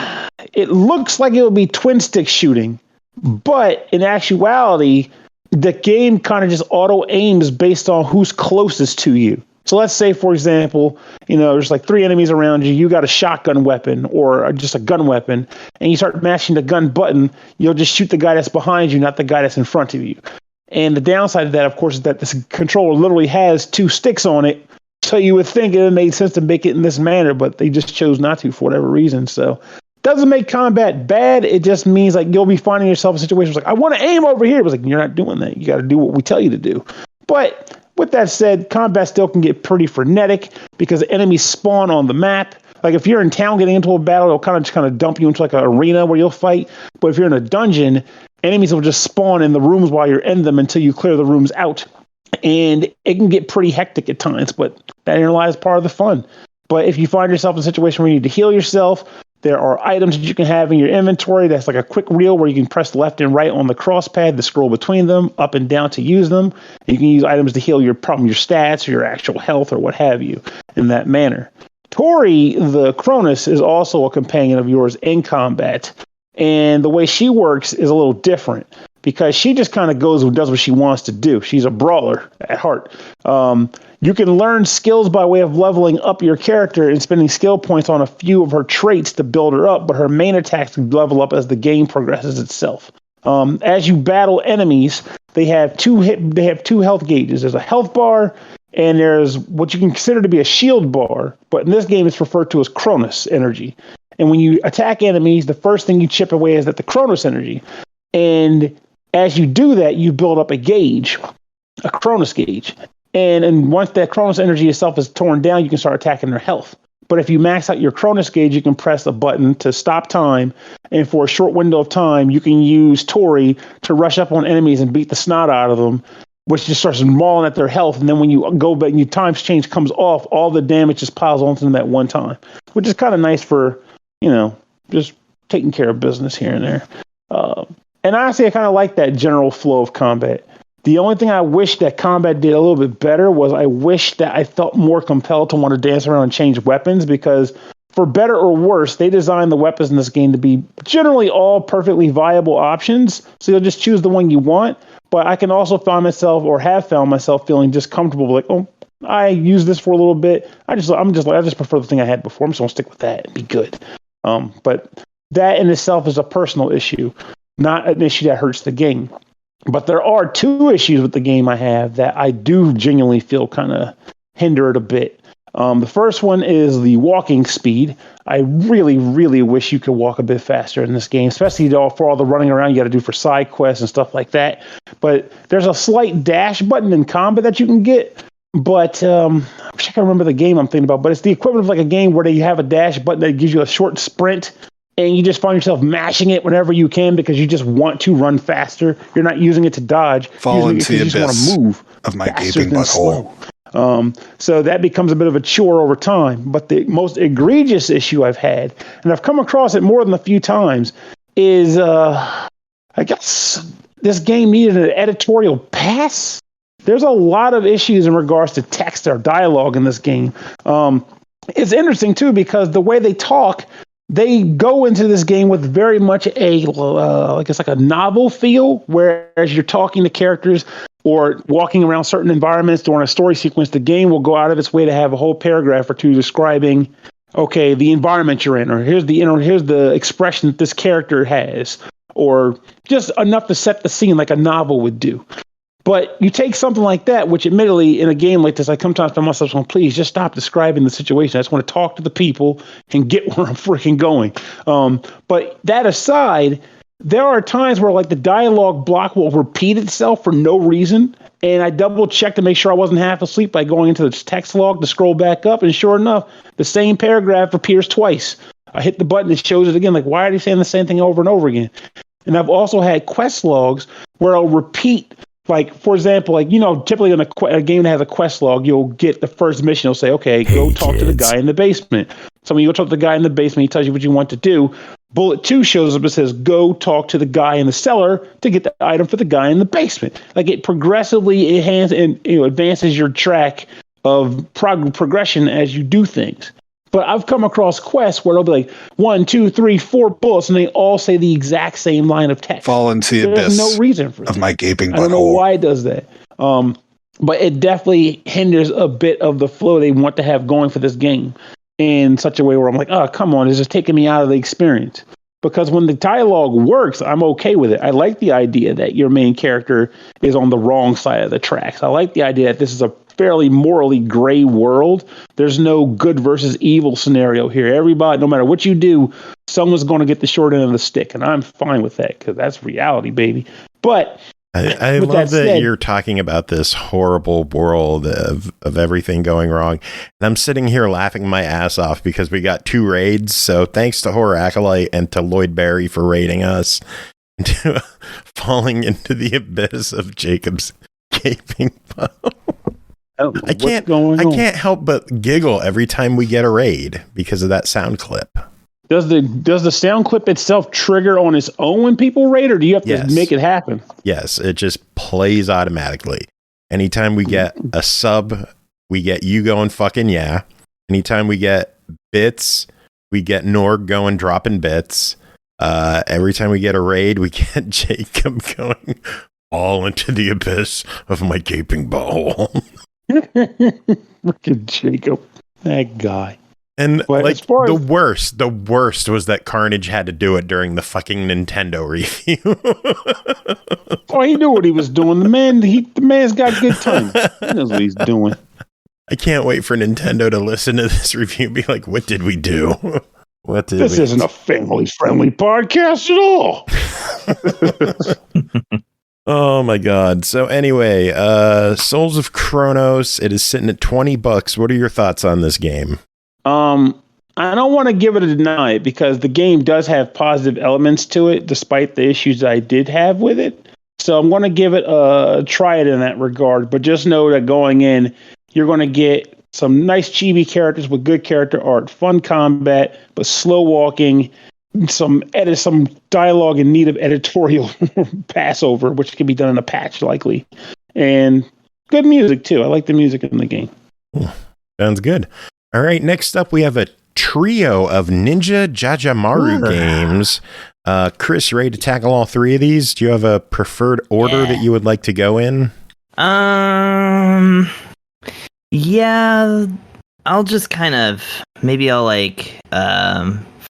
Speaker 3: It looks like it would be twin stick shooting, but in actuality, the game kind of just auto aims based on who's closest to you. So let's say, for example, there's like 3 enemies around you. You got a shotgun weapon or just a gun weapon, and you start mashing the gun button. You'll just shoot the guy that's behind you, not the guy that's in front of you. And the downside of that, of course, is that this controller literally has 2 sticks on it. So you would think it made sense to make it in this manner, but they just chose not to for whatever reason. So doesn't make combat bad. It just means like you'll be finding yourself in situations like, I want to aim over here. It was like, you're not doing that. You got to do what we tell you to do. But with that said, combat still can get pretty frenetic because enemies spawn on the map. Like if you're in town getting into a battle, it'll kind of dump you into like an arena where you'll fight. But if you're in a dungeon, enemies will just spawn in the rooms while you're in them until you clear the rooms out. And it can get pretty hectic at times, but that lies part of the fun. But if you find yourself in a situation where you need to heal yourself, there are items that you can have in your inventory. That's like a quick reel where you can press left and right on the cross pad to scroll between them, up and down to use them. And you can use items to heal your stats or your actual health or what have you in that manner. Tori, the Chronos, is also a companion of yours in combat. And the way she works is a little different because she just kind of goes and does what she wants to do. She's a brawler at heart. You can learn skills by way of leveling up your character and spending skill points on a few of her traits to build her up, but her main attacks level up as the game progresses itself. As you battle enemies, they have two health gauges. There's a health bar, and there's what you can consider to be a shield bar, but in this game it's referred to as Chronos energy. And when you attack enemies, the first thing you chip away is the Chronos energy. And as you do that, you build up a gauge, a Chronos gauge. And once that Chronos energy itself is torn down, you can start attacking their health. But if you max out your Chronos gauge, you can press a button to stop time. And for a short window of time, you can use Tori to rush up on enemies and beat the snot out of them, which just starts mauling at their health. And then when you go back and your times change comes off, all the damage just piles onto them at one time, which is kind of nice for, just taking care of business here and there. And honestly, I kind of like that general flow of combat. The only thing I wish that combat did a little bit better was I wish that I felt more compelled to want to dance around and change weapons, because for better or worse, they designed the weapons in this game to be generally all perfectly viable options. So you'll just choose the one you want. But I can also find myself, or have found myself, feeling just comfortable, like, oh, I use this for a little bit. I just prefer the thing I had before. I'm just gonna stick with that and be good. But that in itself is a personal issue, not an issue that hurts the game. But there are 2 issues with the game I have that I do genuinely feel kind of hinder it a bit. The first one is the walking speed. I really, really wish you could walk a bit faster in this game, especially for all the running around you got to do for side quests and stuff like that. But there's a slight dash button in combat that you can get. But I wish I can remember the game I'm thinking about. But it's the equivalent of like a game where you have a dash button that gives you a short sprint, and you just find yourself mashing it whenever you can because you just want to run faster. You're not using it to dodge.
Speaker 6: Fall into the abyss
Speaker 3: want to move
Speaker 6: of my gaping butthole.
Speaker 3: So that becomes a bit of a chore over time. But the most egregious issue I've had, and I've come across it more than a few times, is I guess this game needed an editorial pass. There's a lot of issues in regards to text or dialogue in this game. It's interesting, too, because the way they talk, they go into this game with very much a novel feel, whereas you're talking to characters or walking around certain environments during a story sequence, the game will go out of its way to have a whole paragraph or 2 describing, okay, the environment you're in, or here's the expression that this character has, or just enough to set the scene like a novel would do. But you take something like that, which admittedly in a game like this, I sometimes find myself saying, please just stop describing the situation. I just want to talk to the people and get where I'm freaking going. But that aside, there are times where like the dialogue block will repeat itself for no reason. And I double checked to make sure I wasn't half asleep by going into the text log to scroll back up. And sure enough, the same paragraph appears twice. I hit the button, it shows it again. Like, why are they saying the same thing over and over again? And I've also had quest logs where I'll repeat. Like, for example, typically in a game that has a quest log, you'll get the first mission. It'll say, okay, go talk to the guy in the basement. So when you go talk to the guy in the basement, he tells you what you want to do. Bullet 2 shows up and says, go talk to the guy in the cellar to get the item for the guy in the basement. Like, it progressively advances your track of progression as you do things. But I've come across quests where they'll be like 1, 2, 3, 4 bullets, and they all say the exact same line of text.
Speaker 6: Fall into the abyss.
Speaker 3: There's no reason for
Speaker 6: of
Speaker 3: that.
Speaker 6: my gaping butthole.
Speaker 3: I don't know why it does that. But it definitely hinders a bit of the flow they want to have going for this game in such a way where I'm like, oh, come on, it's just taking me out of the experience. Because when the dialogue works, I'm okay with it. I like the idea that your main character is on the wrong side of the tracks. I like the idea that this is a fairly morally gray world. There's no good versus evil scenario here. Everybody, no matter what you do, someone's going to get the short end of the stick. And I'm fine with that because that's reality, baby. But
Speaker 2: I love that you're talking about this horrible world of everything going wrong. And I'm sitting here laughing my ass off because we got 2 raids. So thanks to Horror Acolyte and to Lloyd Barry for raiding us into falling into the abyss of Jacob's gaping butthole. I can't help but giggle every time we get a raid because of that sound clip.
Speaker 3: Does the sound clip itself trigger on its own when people raid, or do you have to make it happen?
Speaker 2: Yes, it just plays automatically. Anytime we get a sub, we get you going fucking yeah. Anytime we get bits, we get Norg going dropping bits. Every time we get a raid, we get Jacob going all into the abyss of my gaping butthole.
Speaker 3: Freaking Jacob, that guy.
Speaker 2: And like the worst was that Carnage had to do it during the fucking Nintendo review.
Speaker 3: Oh, he knew what he was doing. The man's got good time. He knows what he's doing.
Speaker 2: I can't wait for Nintendo to listen to this review and be like, "What did we do?
Speaker 3: This isn't a family-friendly podcast at all."
Speaker 2: Oh my god. So anyway, Souls of Chronos, it is sitting at $20. What are your thoughts on this game?
Speaker 3: I don't want to give it a deny because the game does have positive elements to it, despite the issues I did have with it. So I'm going to give it try it in that regard. But just know that going in, you're going to get some nice chibi characters with good character art, fun combat, but slow walking, some dialogue in need of editorial passover, which can be done in a patch likely, and good music too. I like the music in the game.
Speaker 2: Sounds good. All right, next up we have a trio of Ninja JaJaMaru games. Chris, ready to tackle all 3 of these? Do you have a preferred order that you would like to go in?
Speaker 5: Yeah, I'll just kind of, maybe I'll like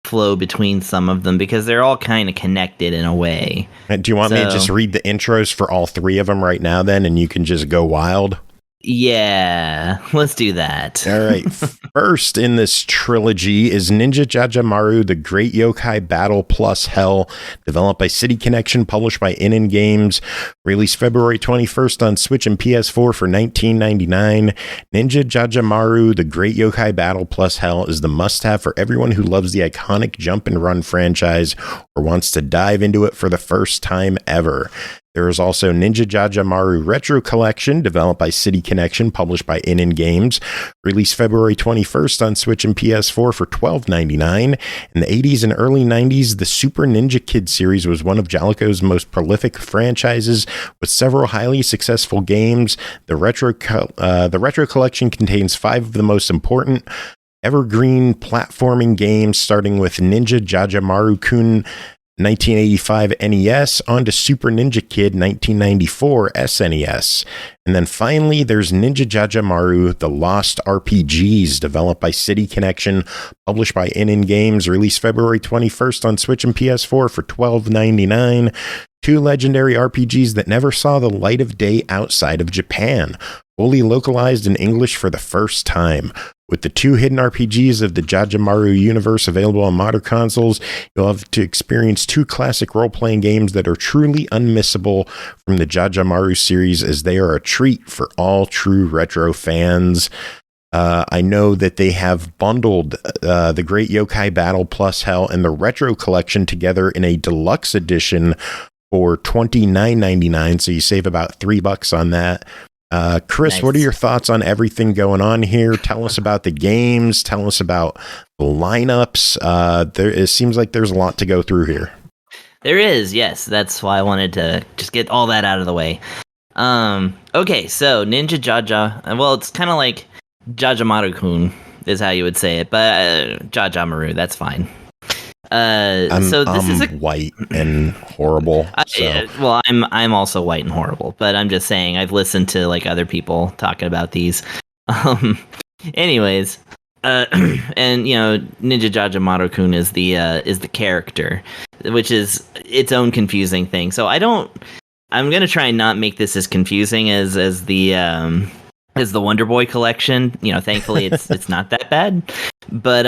Speaker 5: flow between some of them because they're all kind of connected in a way.
Speaker 2: Do you want me to just read the intros for all 3 of them right now then, and you can just go wild?
Speaker 5: Yeah, let's do that.
Speaker 2: All right. First in this trilogy is Ninja JaJaMaru, The Great Yokai Battle Plus Hell, developed by City Connection, published by ININ Games, released February 21st on Switch and PS4 for $19.99. Ninja JaJaMaru, The Great Yokai Battle Plus Hell is the must-have for everyone who loves the iconic jump and run franchise or wants to dive into it for the first time ever. There is also Ninja JaJaMaru Retro Collection, developed by City Connection, published by ININ Games, released February 21st on Switch and PS4 for $12.99. In the 80s and early 90s, the Super Ninja Kid series was one of Jaleco's most prolific franchises, with several highly successful games. The Retro Collection contains 5 of the most important evergreen platforming games, starting with Ninja JaJaMaru-kun 1985 NES onto Super Ninja Kid 1994 SNES. And then finally, there's Ninja JaJaMaru, The Lost RPGs, developed by City Connection, published by ININ Games, released February 21st on Switch and PS4 for $12.99. 2 legendary RPGs that never saw the light of day outside of Japan, fully localized in English for the first time. With the 2 hidden RPGs of the JaJaMaru universe available on modern consoles, you'll have to experience 2 classic role-playing games that are truly unmissable from the JaJaMaru series, as they are a treat for all true retro fans. I know that they have bundled the Great Yokai Battle Plus Hell and the Retro Collection together in a deluxe edition for $29.99, so you save about $3 on that. Chris, nice. What are your thoughts on everything going on here? Tell us about the games. Tell us about the lineups. It seems like there's a lot to go through here.
Speaker 5: There is, yes. That's why I wanted to just get all that out of the way. Okay, so Ninja Jaja. Well, it's kind of like JaJaMaru-kun is how you would say it, but JaJaMaru, that's fine.
Speaker 2: I'm white and horrible. So.
Speaker 5: Well, I'm also white and horrible, but I'm just saying I've listened to like other people talking about these. Anyways, and you know, Ninja JaJaMaru-kun is the character, which is its own confusing thing. So I'm gonna try and not make this as confusing as the Wonder Boy collection. You know, thankfully it's not that bad. But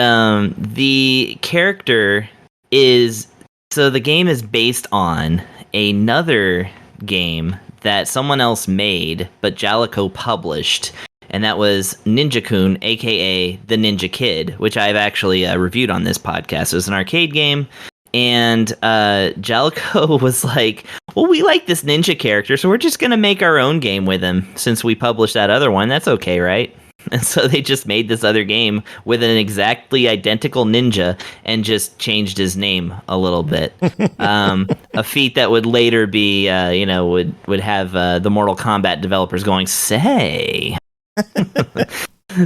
Speaker 5: the character is, so the game is based on another game that someone else made, but Jalico published, and that was Ninja-kun, aka the Ninja Kid, which I've actually reviewed on this podcast. It was an arcade game. And Jalico was like, well, we like this ninja character, so we're just going to make our own game with him since we published that other one. That's okay, right? And so they just made this other game with an exactly identical ninja and just changed his name a little bit. A feat that would later be, would have the Mortal Kombat developers going, say.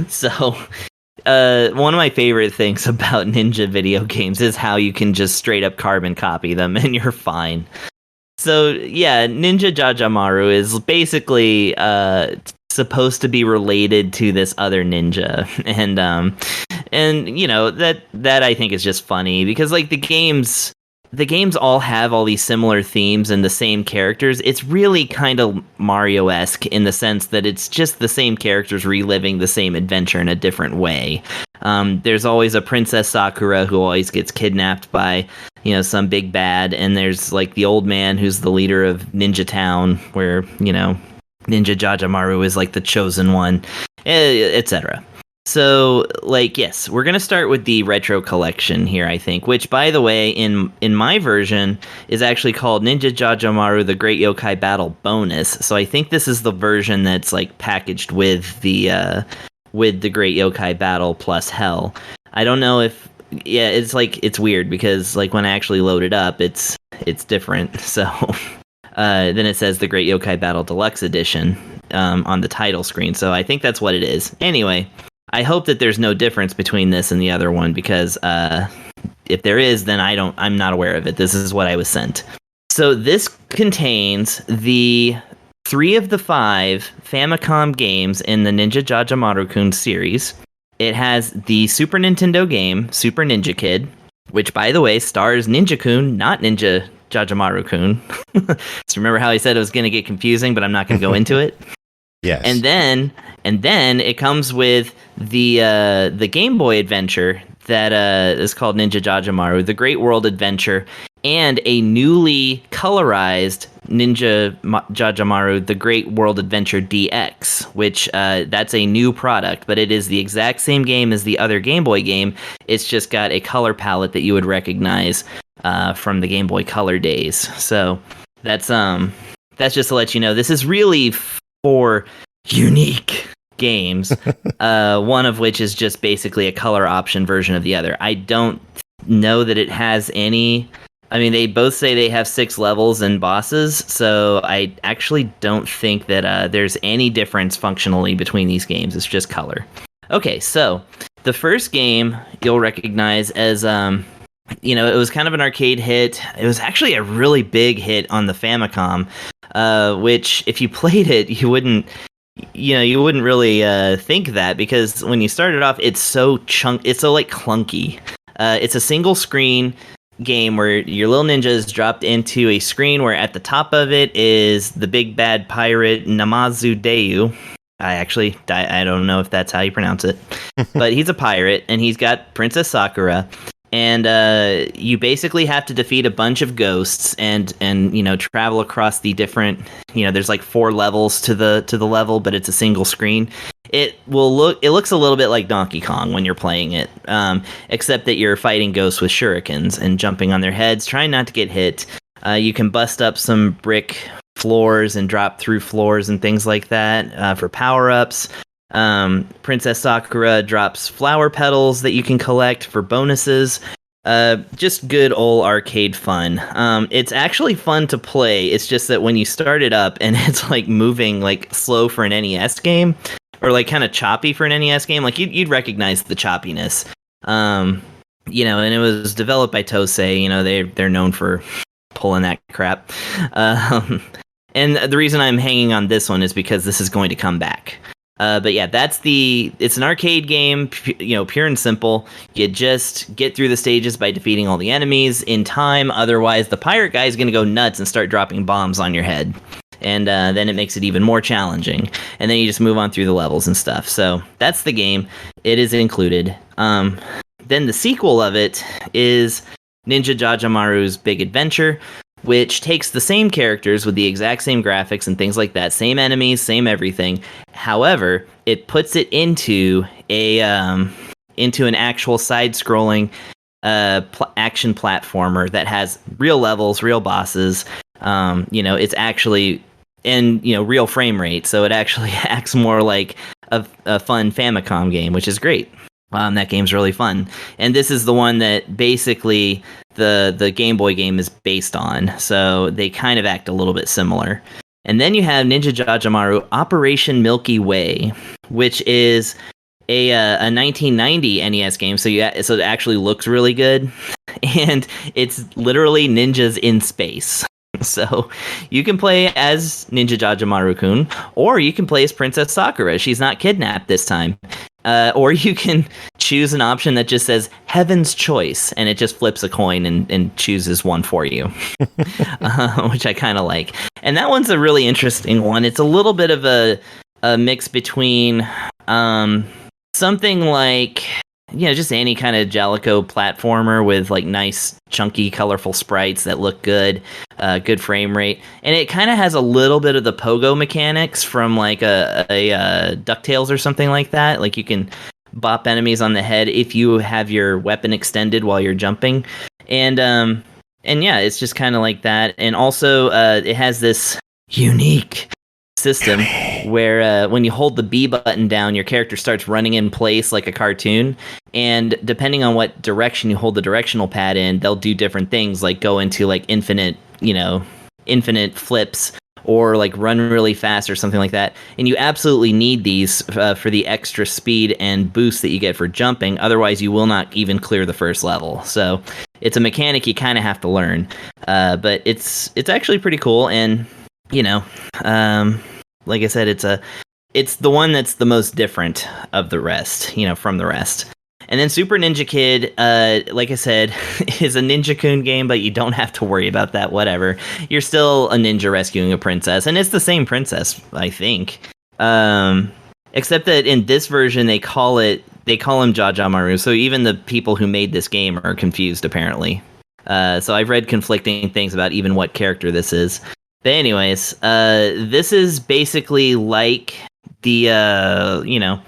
Speaker 5: So... one of my favorite things about ninja video games is how you can just straight up carbon copy them and you're fine. So yeah, Ninja JaJaMaru is basically supposed to be related to this other ninja, and you know that I think is just funny because like the games all have all these similar themes and the same characters. It's really kind of Mario-esque in the sense that it's just the same characters reliving the same adventure in a different way. There's always a Princess Sakura who always gets kidnapped by, you know, some big bad, and there's like the old man who's the leader of Ninja Town, where, you know, Ninja JaJaMaru is like the chosen one, etc. So, like, yes, we're going to start with the retro collection here, I think, which, by the way, in my version is actually called Ninja JaJaMaru The Great Yokai Battle Bonus. So I think this is the version that's, like, packaged with the Great Yokai Battle plus Hell. I don't know if... Yeah, it's, like, it's weird because, like, when I actually load it up, it's different. So then it says The Great Yokai Battle Deluxe Edition on the title screen. So I think that's what it is. Anyway... I hope that there's no difference between this and the other one because if there is, then I'm not aware of it. This is what I was sent. So this contains the 3 of the 5 Famicom games in the Ninja JaJaMaru-kun series. It has the Super Nintendo game, Super Ninja Kid, which, by the way, stars Ninja-kun, not Ninja JaJaMaru-kun. So remember how I said it was going to get confusing, but I'm not going to go into it?
Speaker 2: Yes.
Speaker 5: And then it comes with the Game Boy Adventure that is called Ninja JaJaMaru, The Great World Adventure, and a newly colorized Ninja JaJaMaru, The Great World Adventure DX, which that's a new product, but it is the exact same game as the other Game Boy game. It's just got a color palette that you would recognize from the Game Boy Color days. So that's just to let you know, this is really for unique games, one of which is just basically a color option version of the other. I don't know that it has any... I mean, they both say they have 6 levels and bosses, so I actually don't think that there's any difference functionally between these games. It's just color. Okay, so the first game you'll recognize as... it was kind of an arcade hit. It was actually a really big hit on the Famicom, which if you played it, you wouldn't really think that, because when you started off, it's so clunky. It's a single screen game where your little ninja is dropped into a screen where at the top of it is the big bad pirate Namazu Deyu. I don't know if that's how you pronounce it, but he's a pirate and he's got Princess Sakura. And you basically have to defeat a bunch of ghosts and travel across the different, there's like 4 levels to the level, but it's a single screen. It looks a little bit like Donkey Kong when you're playing it, except that you're fighting ghosts with shurikens and jumping on their heads, trying not to get hit. You can bust up some brick floors and drop through floors and things like that for power-ups. Princess Sakura drops flower petals that you can collect for bonuses. Just good old arcade fun. It's actually fun to play. It's just that when you start it up and it's like moving like slow for an NES game, or like kind of choppy for an NES game. Like you'd recognize the choppiness. You know, and it was developed by Tosei. You know, they're known for pulling that crap. And the reason I'm hanging on this one is because this is going to come back. But yeah, it's an arcade game, you know, pure and simple. You just get through the stages by defeating all the enemies in time. Otherwise, the pirate guy is going to go nuts and start dropping bombs on your head. And then it makes it even more challenging. And then you just move on through the levels and stuff. So that's the game. It is included. Then the sequel of it is Ninja JaJaMaru's Big Adventure, which takes the same characters with the exact same graphics and things like that, same enemies, same everything. However, it puts it into an actual side-scrolling action platformer that has real levels, real bosses. You know, it's actually in, you know, real frame rate, so it actually acts more like a fun Famicom game, which is great. That game's really fun. And this is the one that basically the Game Boy game is based on. So they kind of act a little bit similar. And then you have Ninja JaJaMaru Operation Milky Way, which is a 1990 NES game. So it actually looks really good. And it's literally ninjas in space. So you can play as Ninja JaJaMaru-kun, or you can play as Princess Sakura. She's not kidnapped this time. Or you can choose an option that just says Heaven's Choice, and it just flips a coin and chooses one for you, which I kind of like. And that one's a really interesting one. It's a little bit of a mix between something like, you know, just any kind of Jalico platformer with like nice, chunky, colorful sprites that look good, good frame rate. And it kind of has a little bit of the pogo mechanics from like a DuckTales or something like that. Like you can bop enemies on the head if you have your weapon extended while you're jumping. And yeah, it's just kind of like that. And also it has this unique system where when you hold the B button down, your character starts running in place like a cartoon, and depending on what direction you hold the directional pad in, they'll do different things, like go into like infinite flips, or like run really fast or something like that. And you absolutely need these for the extra speed and boost that you get for jumping. Otherwise you will not even clear the first level. So it's a mechanic you kind of have to learn, but it's actually pretty cool. And you know, like I said, it's the one that's the most different of the rest, you know, from the rest. And then Super Ninja Kid, like I said, is a Ninja-kun game, but you don't have to worry about that, whatever. You're still a ninja rescuing a princess, and it's the same princess, I think. Except that in this version, they call him JaJaMaru, so even the people who made this game are confused, apparently. So I've read conflicting things about even what character this is. But anyways, this is basically like the, you know,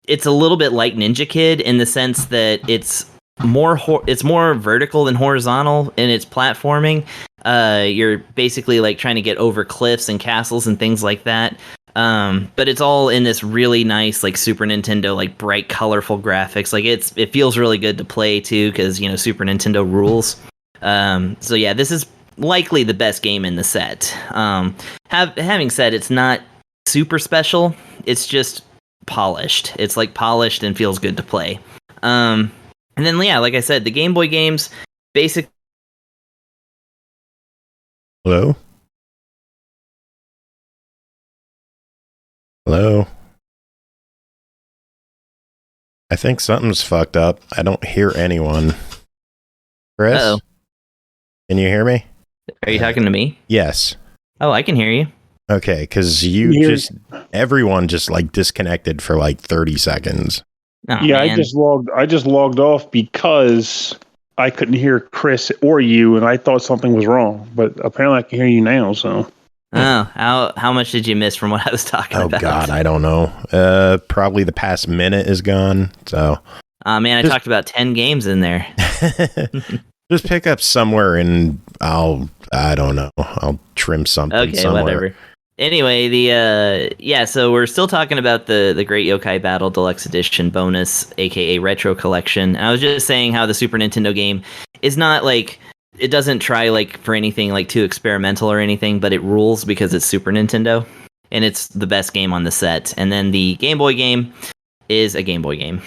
Speaker 5: it's a little bit like Ninja Kid in the sense that it's more vertical than horizontal in its platforming. You're basically like trying to get over cliffs and castles and things like that. But it's all in this really nice, like Super Nintendo, like bright, colorful graphics. Like it feels really good to play too, because, you know, Super Nintendo rules. So yeah, this is likely the best game in the set. Having said, it's not super special. It's just polished. It's like polished and feels good to play. And then, yeah, like I said, the Game Boy games, basic.
Speaker 2: Hello? Hello? I think something's fucked up. I don't hear anyone. Chris?
Speaker 5: Uh-oh.
Speaker 2: Can you hear me?
Speaker 5: Are you talking to me?
Speaker 2: Yes.
Speaker 5: Oh, I can hear you.
Speaker 2: Okay, because everyone just like disconnected for like 30 seconds.
Speaker 5: Oh,
Speaker 3: yeah,
Speaker 5: man.
Speaker 3: I just logged off because I couldn't hear Chris or you, and I thought something was wrong. But apparently, I can hear you now. So.
Speaker 5: Oh, how much did you miss from what I was talking about?
Speaker 2: Oh God, I don't know. Probably the past minute is gone. So.
Speaker 5: Man, I talked about 10 games in there.
Speaker 2: Just pick up somewhere and I don't know. I'll trim something somewhere.
Speaker 5: Whatever. Anyway, so we're still talking about the Great Yokai Battle Deluxe Edition bonus, aka Retro Collection. And I was just saying how the Super Nintendo game is not like, it doesn't try like for anything like too experimental or anything, but it rules because it's Super Nintendo. and it's the best game on the set. And then the Game Boy game is a Game Boy game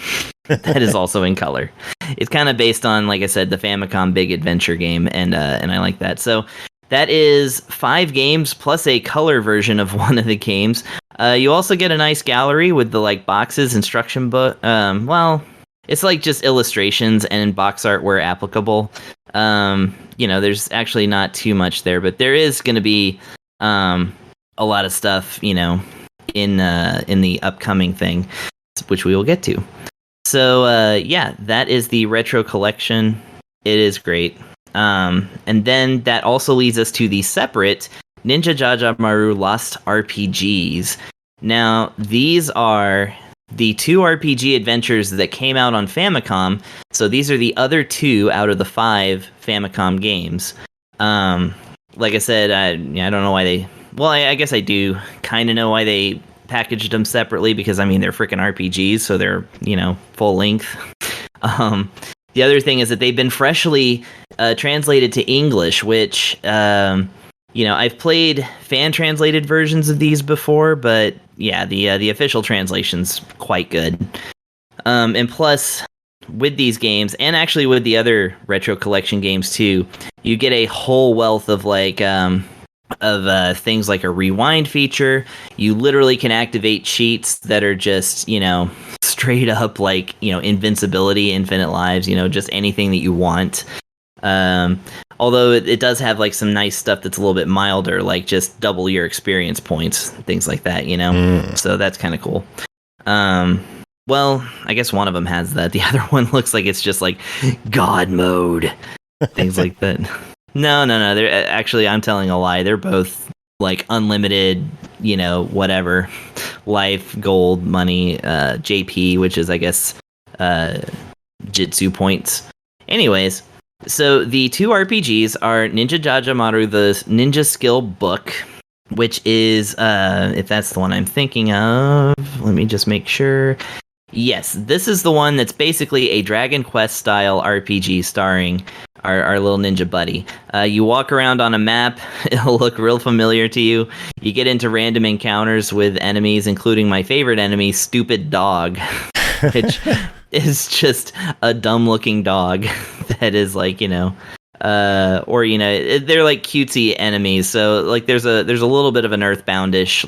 Speaker 5: that is also in color. It's kind of based on, like I said, the Famicom Big Adventure game, and I like that. So that is 5 games plus a color version of one of the games. You also get a nice gallery with the like boxes, instruction book. Well, it's like just illustrations and box art where applicable. There's actually not too much there, but there is going to be a lot of stuff, in the upcoming thing, which we will get to. So that is the retro collection. It is great. And then that also leads us to the separate Ninja JaJaMaru Lost RPGs. Now, these are the 2 RPG adventures that came out on Famicom. So these are the other 2 out of the 5 Famicom games. Like I said, I don't know why they... Well, I guess I do kind of know why they packaged them separately, because, they're freaking RPGs, so they're, full length. The other thing is that they've been freshly translated to English, which, I've played fan-translated versions of these before, but yeah, the official translation's quite good. And plus, with these games, and actually with the other retro collection games too, you get a whole wealth of things like a rewind feature. You literally can activate cheats that are just, straight up invincibility, infinite lives, just anything that you want. Although it does have some nice stuff that's a little bit milder, like just double your experience points, things like that, So that's kind of cool. Well, I guess one of them has that. The other one looks like it's just God mode, things like that. No. They're actually, I'm telling a lie. They're both unlimited, whatever, life, gold, money, JP, which is, I guess, Jitsu points. Anyways, so the 2 RPGs are Ninja JaJaMaru, the Ninja Skill Book, which is, if that's the one I'm thinking of, let me just make sure. Yes, this is the one that's basically a Dragon Quest style RPG starring our little ninja buddy. You walk around on a map, it'll look real familiar to you. You get into random encounters with enemies, including my favorite enemy, Stupid Dog, which is just a dumb looking dog that is they're cutesy enemies. So there's a little bit of an Earthbound-ish,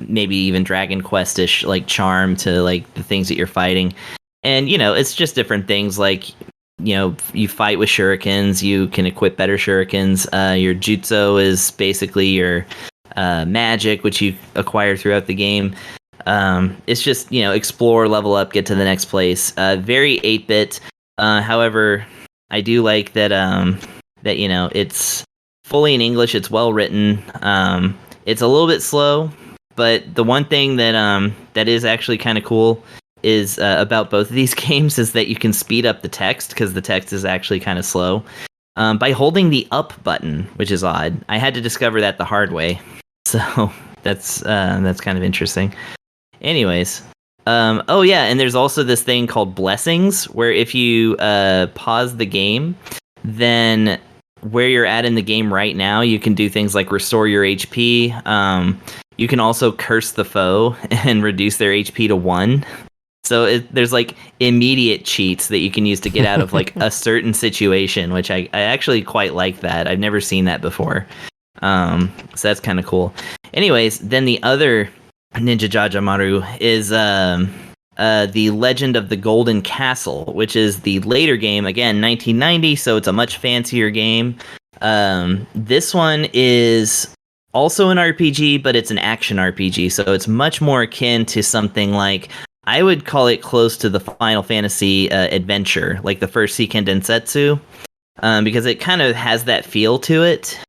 Speaker 5: maybe even Dragon Quest-ish charm to the things that you're fighting. And it's just different things you fight with shurikens, you can equip better shurikens. Your jutsu is basically your magic, which you acquire throughout the game. It's just, explore, level up, get to the next place. Very 8-bit. However, I do like that it's fully in English, it's well written. It's a little bit slow, but the one thing that is actually kind of cool is about both of these games is that you can speed up the text, because the text is actually kind of slow, by holding the up button, which is odd. I had to discover that the hard way, so that's kind of interesting. Anyways, and there's also this thing called blessings, where if you pause the game, then where you're at in the game right now, you can do things like restore your HP. You can also curse the foe and reduce their HP to 1. So there's immediate cheats that you can use to get out of a certain situation, which I actually quite like that. I've never seen that before. So that's kind of cool. Anyways, then the other Ninja JaJaMaru is The Legend of the Golden Castle, which is the later game, again, 1990, so it's a much fancier game. This one is also an RPG, but it's an action RPG, so it's much more akin to something I would call it close to the Final Fantasy adventure, like the first Seiken Densetsu, because it kind of has that feel to it.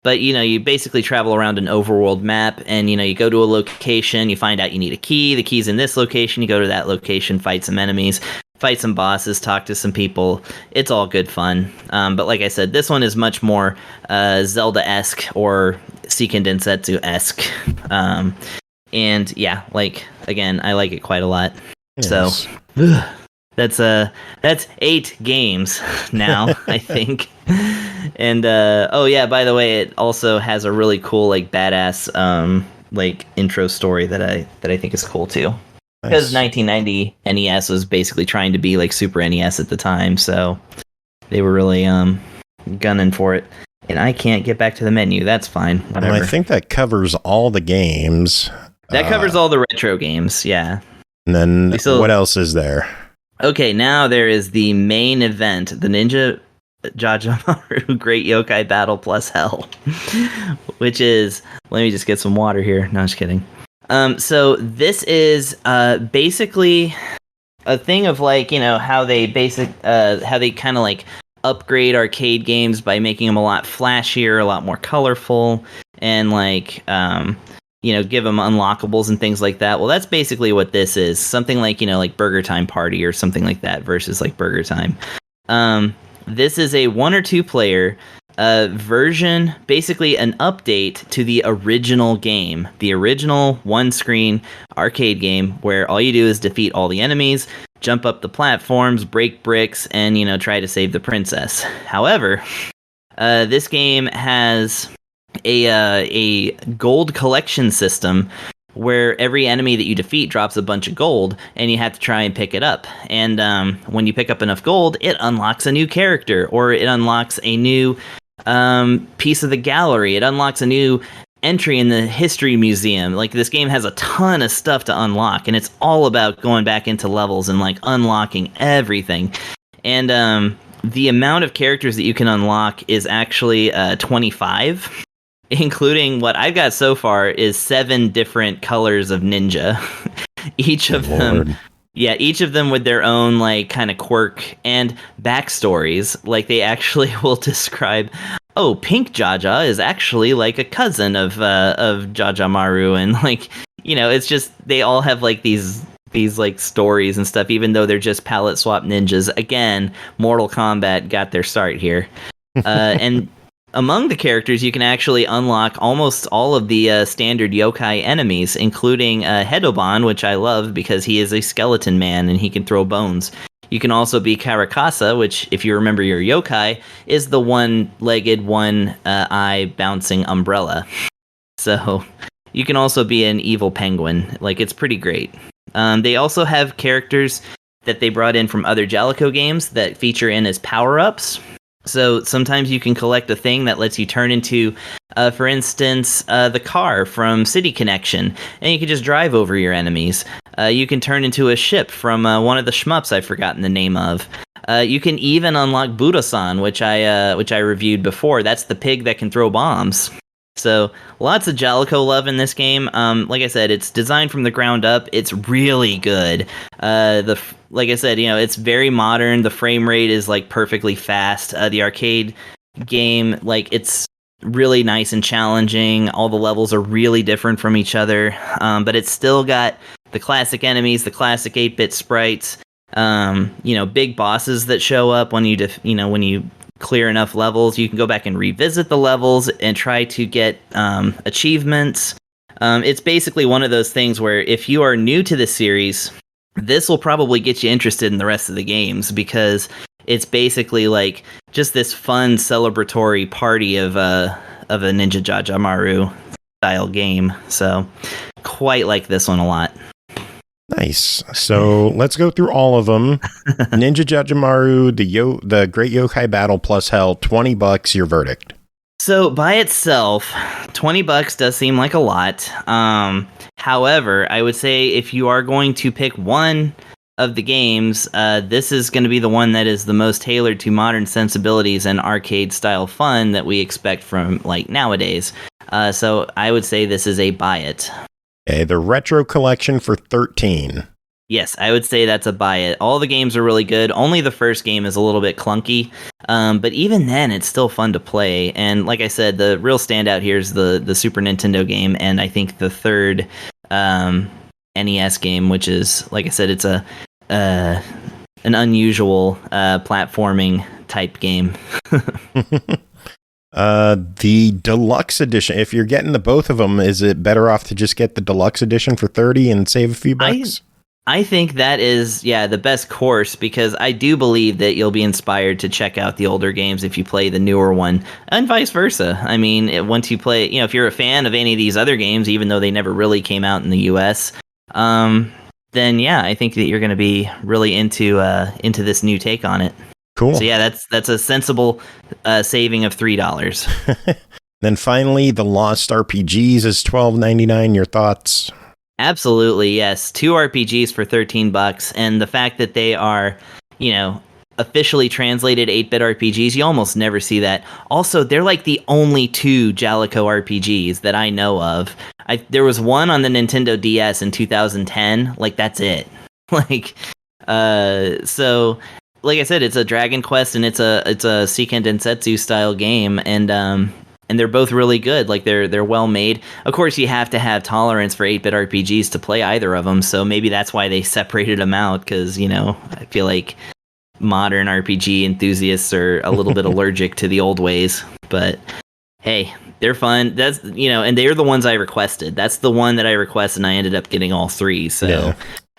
Speaker 5: But, you basically travel around an overworld map, and, you go to a location, you find out you need a key, the key's in this location, you go to that location, fight some enemies, fight some bosses, talk to some people. It's all good fun. But like I said, this one is much more Zelda-esque or Seiken Densetsu-esque. And yeah, again, I like it quite a lot. Yes. So that's 8 games now, I think. And oh yeah, by the way, it also has a really cool like badass like intro story that I think is cool too. Because 1990 NES was basically trying to be like Super NES at the time, so they were really gunning for it. And I can't get back to the menu. That's fine. Whatever.
Speaker 2: Well, I think that covers all the games.
Speaker 5: That covers all the retro games, yeah.
Speaker 2: And then what else is there?
Speaker 5: Okay, now there is the main event, the Ninja JaJaMaru Great Yokai Battle plus Hell, which is, let me just get some water here. No, just kidding. So this is basically a thing of like, you know, how they kind of like upgrade arcade games by making them a lot flashier, a lot more colorful, and like you know, give them unlockables and things like that. Well, that's basically what this is. Something like, you know, like Burger Time Party or something like that versus like Burger Time. This is a 1 or 2 player version, basically an update to the original game, the original one-screen arcade game where all you do is defeat all the enemies, jump up the platforms, break bricks, and, you know, try to save the princess. However, this game has a gold collection system where every enemy that you defeat drops a bunch of gold, and you have to try and pick it up. And when you pick up enough gold, it unlocks a new character, or it unlocks a new piece of the gallery. It unlocks a new entry in the history museum. Like, this game has a ton of stuff to unlock, and it's all about going back into levels and like unlocking everything. And the amount of characters that you can unlock is actually 25. Including what I've got so far is 7 different colors of ninja. Each of them with their own like kind of quirk and backstories. Like, they actually will describe, oh, Pink Jaja is actually like a cousin of JaJaMaru, and like, you know, it's just they all have like these like stories and stuff, even though they're just palette swap ninjas. Again, Mortal Kombat got their start here, and among the characters, you can actually unlock almost all of the standard yokai enemies, including Hedoban, which I love because he is a skeleton man and he can throw bones. You can also be Karakasa, which, if you remember your yokai, is the one-legged, one-eye bouncing umbrella. So you can also be an evil penguin. Like, it's pretty great. They also have characters that they brought in from other Jalico games that feature in as power-ups. So sometimes you can collect a thing that lets you turn into, for instance, the car from City Connection, and you can just drive over your enemies. You can turn into a ship from one of the shmups I've forgotten the name of. You can even unlock Budo-san, which I reviewed before. That's the pig that can throw bombs. So lots of Jalico love in this game. Like I said, it's designed from the ground up. It's really good. Like I said, you know, it's very modern. The frame rate is like perfectly fast. The arcade game, like, it's really nice and challenging. All the levels are really different from each other, but it's still got the classic enemies, the classic 8-bit sprites. You know, big bosses that show up when when you clear enough levels. You can go back and revisit the levels and try to get achievements. It's basically one of those things where if you are new to this series, this will probably get you interested in the rest of the games, because it's basically like just this fun celebratory party of a Ninja JaJaMaru style game. So quite like this one a lot.
Speaker 2: Nice. So let's go through all of them. Ninja JaJaMaru, the Great Yokai Battle plus Hell, $20. Your verdict.
Speaker 5: So by itself, $20 does seem like a lot. However, I would say if you are going to pick one of the games, this is going to be the one that is the most tailored to modern sensibilities and arcade style fun that we expect from like nowadays. So I would say this is a buy it.
Speaker 2: Okay, the Retro Collection for $13.
Speaker 5: Yes, I would say that's a buy it. All the games are really good. Only the first game is a little bit clunky, but even then, it's still fun to play. And like I said, the real standout here is the Super Nintendo game, and I think the third NES game, which is, like I said, it's an unusual platforming type game.
Speaker 2: The deluxe edition, if you're getting the both of them, is it better off to just get the deluxe edition for $30 and save a few bucks?
Speaker 5: I think that is, the best course, because I do believe that you'll be inspired to check out the older games if you play the newer one, and vice versa. I mean, once you play, if you're a fan of any of these other games, even though they never really came out in the US, then I think that you're going to be really into this new take on it.
Speaker 2: Cool.
Speaker 5: So that's a sensible saving of $3.
Speaker 2: Then finally, the Lost RPGs is $12.99. Your thoughts?
Speaker 5: Absolutely, yes. 2 RPGs for $13, and the fact that they are, officially translated 8-bit RPGs, you almost never see that. Also, they're like the only 2 Jaleco RPGs that I know of. There was one on the Nintendo DS in 2010. Like, that's it. So, like I said, it's a Dragon Quest, and it's a Seiken Densetsu style game, and they're both really good. Like, they're well made. Of course, you have to have tolerance for 8-bit RPGs to play either of them, so maybe that's why they separated them out, because, I feel like modern RPG enthusiasts are a little bit allergic to the old ways. But, hey, they're fun. That's, and they're the ones I requested. That's the one that I requested, and I ended up getting all 3, so...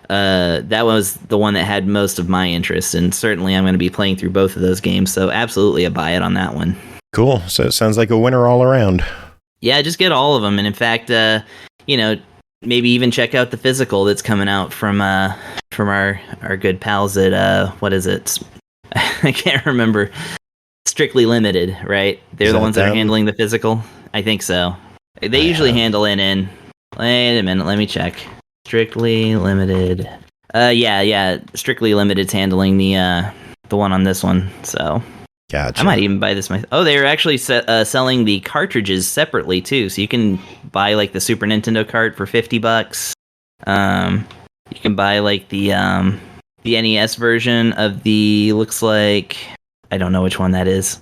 Speaker 5: that was the one that had most of my interest, and certainly I'm going to be playing through both of those games, so absolutely a buy it on that one. Cool.
Speaker 2: So it sounds like a winner all around.
Speaker 5: Yeah, just get all of them. And in fact, maybe even check out the physical that's coming out from our good pals at, what is it? I can't remember. Strictly Limited, right? They're the ones that are handling the physical? I think so. They usually handle ININ. Wait a minute, let me check. Strictly Limited. Strictly Limited's handling the one on this one, so...
Speaker 2: Gotcha.
Speaker 5: I might even buy this myself. Oh, they're actually selling the cartridges separately too, so you can buy like the Super Nintendo cart for $50. You can buy like the NES version of the, looks like, I don't know which one that is,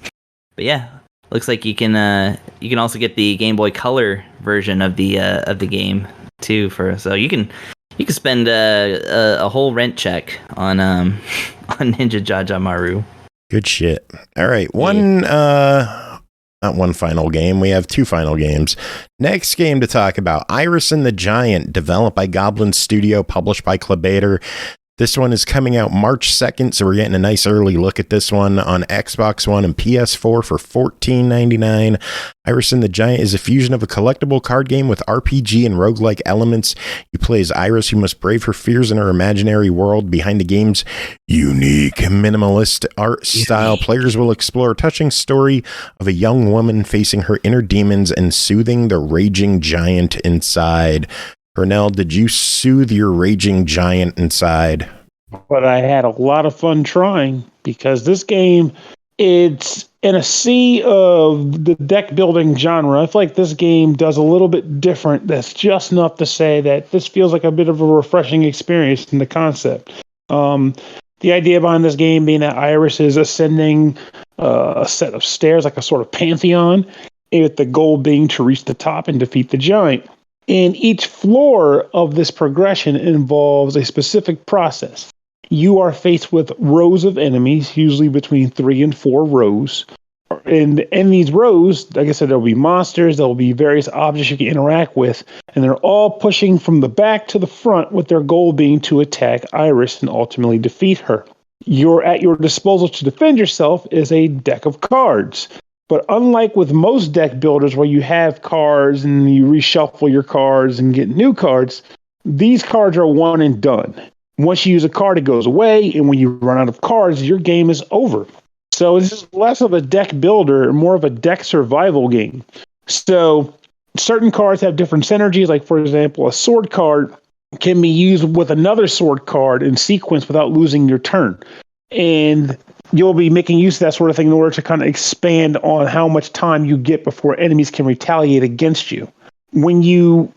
Speaker 5: but yeah, looks like you can also get the Game Boy Color version of the game too, so you can spend a whole rent check on Ninja JaJaMaru.
Speaker 2: Good shit. All right. Not one final game. We have 2 final games. Next game to talk about, Iris and the Giant, developed by Goblinz Studio, published by Klabater. This one is coming out March 2nd, so we're getting a nice early look at this one on Xbox One and PS4 for $14.99. Iris and the Giant is a fusion of a collectible card game with RPG and roguelike elements. You play as Iris, who must brave her fears in her imaginary world. Behind the game's unique minimalist art style, players will explore a touching story of a young woman facing her inner demons and soothing the raging giant inside. Pernell, did you soothe your raging giant inside?
Speaker 3: But I had a lot of fun trying, because this game, it's in a sea of the deck building genre. I feel like this game does a little bit different. That's just enough to say that this feels like a bit of a refreshing experience in the concept. The idea behind this game being that Iris is ascending a set of stairs, like a sort of pantheon, with the goal being to reach the top and defeat the giant. And each floor of this progression involves a specific process. You are faced with rows of enemies, usually between 3 and 4 rows. And in these rows, like I said, there will be monsters, there will be various objects you can interact with, and they're all pushing from the back to the front, with their goal being to attack Iris and ultimately defeat her. At your disposal to defend yourself is a deck of cards. But unlike with most deck builders where you have cards and you reshuffle your cards and get new cards, these cards are one and done. Once you use a card, it goes away, and when you run out of cards, your game is over. So this is less of a deck builder and more of a deck survival game. So certain cards have different synergies, like, for example, a sword card can be used with another sword card in sequence without losing your turn. And you'll be making use of that sort of thing in order to kind of expand on how much time you get before enemies can retaliate against you. When you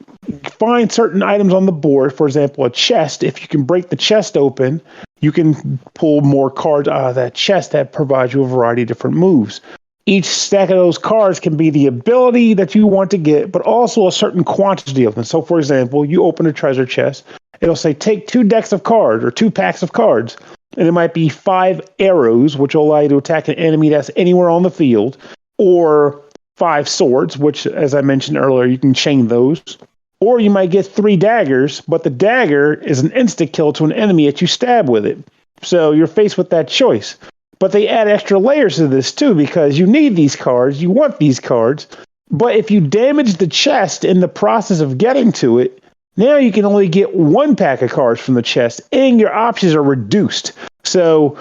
Speaker 3: find certain items on the board, for example, a chest, if you can break the chest open, you can pull more cards out of that chest that provides you a variety of different moves. Each stack of those cards can be the ability that you want to get, but also a certain quantity of them. So, for example, you open a treasure chest, it'll say take 2 decks of cards or 2 packs of cards. And it might be 5 arrows, which will allow you to attack an enemy that's anywhere on the field, or 5 swords, which, as I mentioned earlier, you can chain those, Or you might get 3 daggers, but the dagger is an insta-kill to an enemy that you stab with it. So you're faced with that choice. But they add extra layers to this too, because you need these cards, you want these cards, but if you damage the chest in the process of getting to it, now you can only get 1 pack of cards from the chest, and your options are reduced. So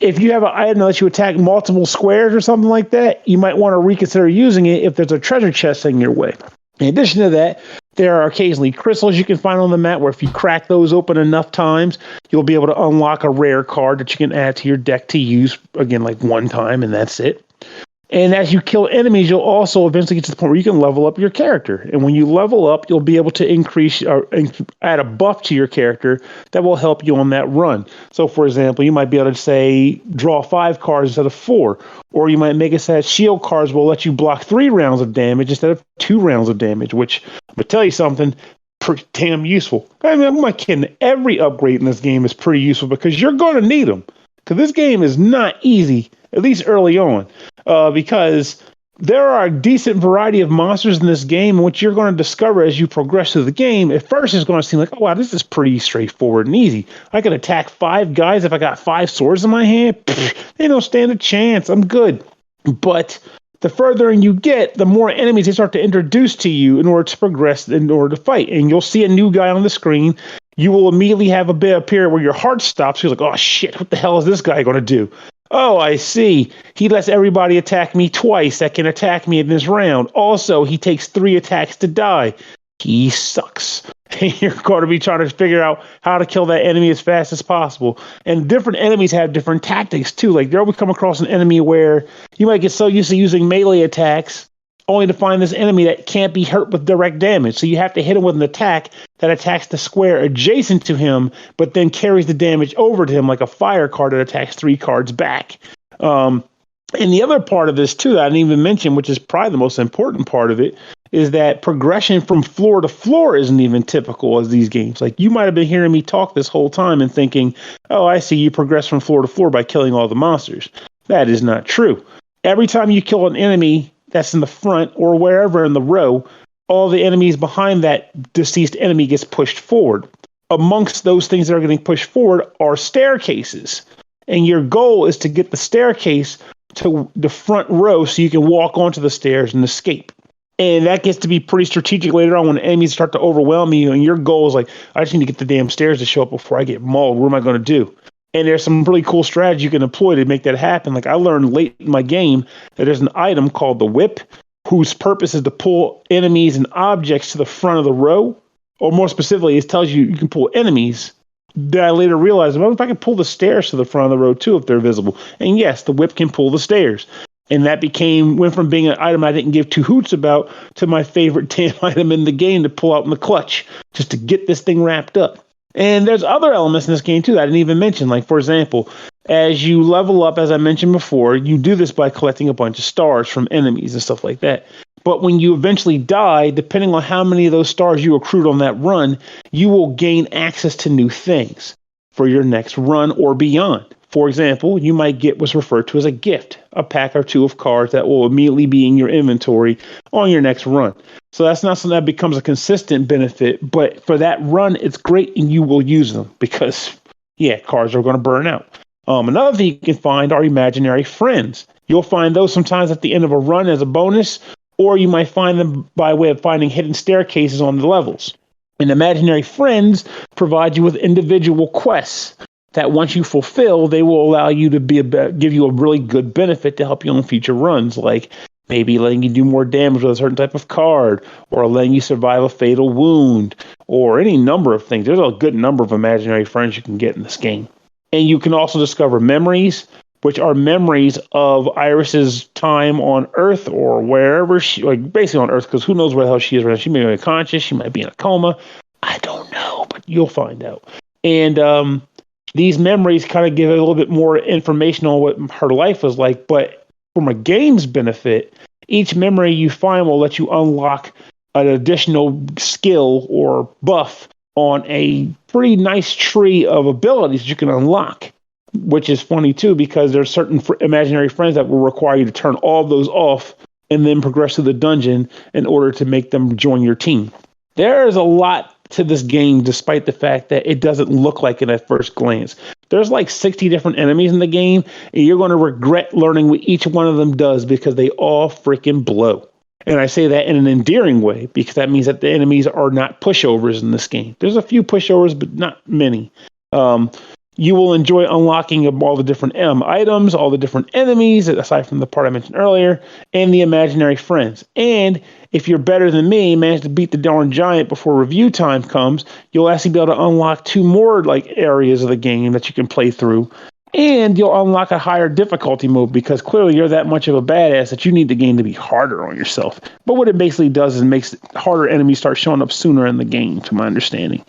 Speaker 3: if you have an item that lets you attack multiple squares or something like that, you might want to reconsider using it if there's a treasure chest in your way. In addition to that, there are occasionally crystals you can find on the map where if you crack those open enough times, you'll be able to unlock a rare card that you can add to your deck to use, again, like 1 time, and that's it. And as you kill enemies, you'll also eventually get to the point where you can level up your character. And when you level up, you'll be able to increase or add a buff to your character that will help you on that run. So, for example, you might be able to say, draw 5 cards instead of 4. Or you might make it so that shield cards will let you block 3 rounds of damage instead of 2 rounds of damage, which, I'm going to tell you something, pretty damn useful. I mean, I'm not kidding. Every upgrade in this game is pretty useful because you're going to need them. Because this game is not easy, at least early on. Because there are a decent variety of monsters in this game, and what you're going to discover as you progress through the game, at first it's going to seem like, oh, wow, this is pretty straightforward and easy. I can attack 5 guys if I got 5 swords in my hand. They don't stand a chance. I'm good. But the further in you get, the more enemies they start to introduce to you in order to progress, in order to fight. And you'll see a new guy on the screen. You will immediately have a bit of period where your heart stops. You're like, oh, shit, what the hell is this guy going to do? Oh, I see. He lets everybody attack me twice that can attack me in this round. Also, he takes 3 attacks to die. He sucks. You're going to be trying to figure out how to kill that enemy as fast as possible. And different enemies have different tactics, too. Like, they'll come across an enemy where you might get so used to using melee attacks only to find this enemy that can't be hurt with direct damage. So you have to hit him with an attack that attacks the square adjacent to him, but then carries the damage over to him like a fire card that attacks 3 cards back. And the other part of this, too, that I didn't even mention, which is probably the most important part of it, is that progression from floor to floor isn't even typical as these games. Like, you might have been hearing me talk this whole time and thinking, oh, I see, you progress from floor to floor by killing all the monsters. That is not true. Every time you kill an enemy that's in the front or wherever in the row, all the enemies behind that deceased enemy gets pushed forward. Amongst those things that are getting pushed forward are staircases. And your goal is to get the staircase to the front row so you can walk onto the stairs and escape. And that gets to be pretty strategic later on when enemies start to overwhelm you. And your goal is like, I just need to get the damn stairs to show up before I get mauled. What am I going to do? And there's some really cool strategy you can employ to make that happen. Like, I learned late in my game that there's an item called the whip, whose purpose is to pull enemies and objects to the front of the row. Or more specifically, it tells you you can pull enemies. Then I later realized, well, if I can pull the stairs to the front of the row too, if they're visible. And yes, the whip can pull the stairs. And that went from being an item I didn't give 2 hoots about to my favorite damn item in the game to pull out in the clutch, just to get this thing wrapped up. And there's other elements in this game, too, that I didn't even mention. Like, for example, as you level up, as I mentioned before, you do this by collecting a bunch of stars from enemies and stuff like that. But when you eventually die, depending on how many of those stars you accrued on that run, you will gain access to new things for your next run or beyond. For example, you might get what's referred to as a gift, a pack or 2 of cards that will immediately be in your inventory on your next run. So that's not something that becomes a consistent benefit, but for that run, it's great and you will use them because, yeah, cards are going to burn out. Another thing you can find are imaginary friends. You'll find those sometimes at the end of a run as a bonus, or you might find them by way of finding hidden staircases on the levels. And imaginary friends provide you with individual quests that once you fulfill, they will allow you to give you a really good benefit to help you on future runs, like maybe letting you do more damage with a certain type of card, or letting you survive a fatal wound, or any number of things. There's a good number of imaginary friends you can get in this game. And you can also discover memories, which are memories of Iris's time on Earth or wherever she, like basically on Earth, because who knows where the hell she is right now. She may be unconscious, she might be in a coma. I don't know, but you'll find out. And these memories kind of give a little bit more information on what her life was like, but from a game's benefit, each memory you find will let you unlock an additional skill or buff on a pretty nice tree of abilities you can unlock, which is funny too, because there's certain imaginary friends that will require you to turn all of those off and then progress through the dungeon in order to make them join your team. There's a lot to this game, despite the fact that it doesn't look like it at first glance. There's like 60 different enemies in the game, and you're going to regret learning what each one of them does because they all freaking blow. And I say that in an endearing way because that means that the enemies are not pushovers in this game. There's a few pushovers, but not many. You will enjoy unlocking all the different items, all the different enemies, aside from the part I mentioned earlier, and the imaginary friends. And if you're better than me, manage to beat the darn giant before review time comes, you'll actually be able to unlock 2 more like areas of the game that you can play through. And you'll unlock a higher difficulty mode because clearly you're that much of a badass that you need the game to be harder on yourself. But what it basically does is makes harder enemies start showing up sooner in the game, to my understanding.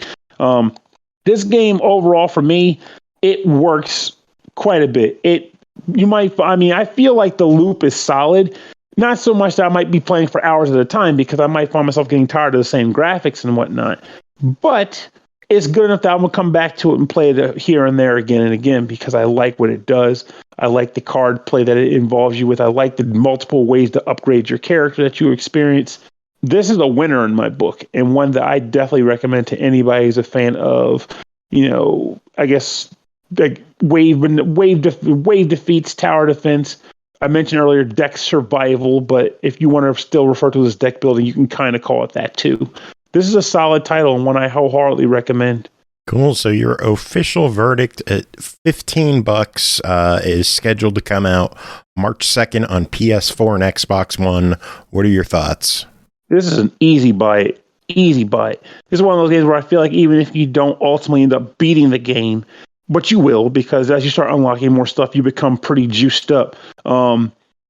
Speaker 3: This game overall for me, it works quite a bit. I feel like the loop is solid. Not so much that I might be playing for hours at a time because I might find myself getting tired of the same graphics and whatnot. But it's good enough that I'm going to come back to it and play it here and there again and again because I like what it does. I like the card play that it involves you with. I like the multiple ways to upgrade your character that you experience. This is a winner in my book and one that I definitely recommend to anybody who's a fan of, I guess, like wave defeats, tower defense. I mentioned earlier deck survival, but if you want to still refer to it as deck building, you can kind of call it that too. This is a solid title and one I wholeheartedly recommend.
Speaker 2: Cool. So your official verdict at $15 is scheduled to come out March 2nd on PS4 and Xbox One. What are your thoughts?
Speaker 3: This is an easy buy. Easy buy. This is one of those games where I feel like even if you don't ultimately end up beating the game, but you will, because as you start unlocking more stuff, you become pretty juiced up.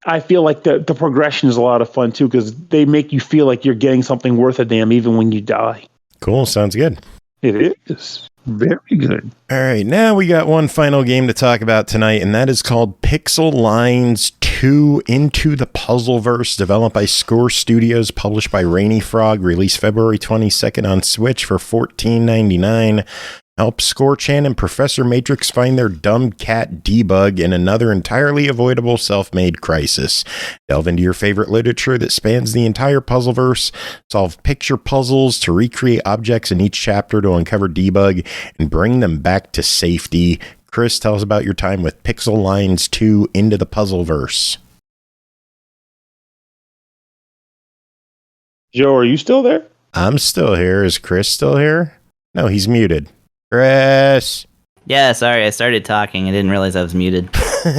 Speaker 3: I feel like the progression is a lot of fun too, because they make you feel like you're getting something worth a damn even when you die.
Speaker 2: Cool. Sounds good.
Speaker 3: It is. Very good.
Speaker 2: All right. Now we got one final game to talk about tonight, and that is called Pixel Lines 2 Into the Puzzleverse, developed by Score Studios, published by Rainy Frog, released February 22nd on Switch for $14.99. Help Scorchan and Professor Matrix find their dumb cat Debug in another entirely avoidable self-made crisis. Delve into your favorite literature that spans the entire Puzzleverse. Solve picture puzzles to recreate objects in each chapter to uncover Debug and bring them back to safety. Chris, tell us about your time with Pixel Lines 2 Into the Puzzleverse.
Speaker 3: Joe, are you still there?
Speaker 2: I'm still here. Is Chris still here? No, he's muted. Chris.
Speaker 5: Yeah, sorry, I started talking. I didn't realize I was muted.
Speaker 3: You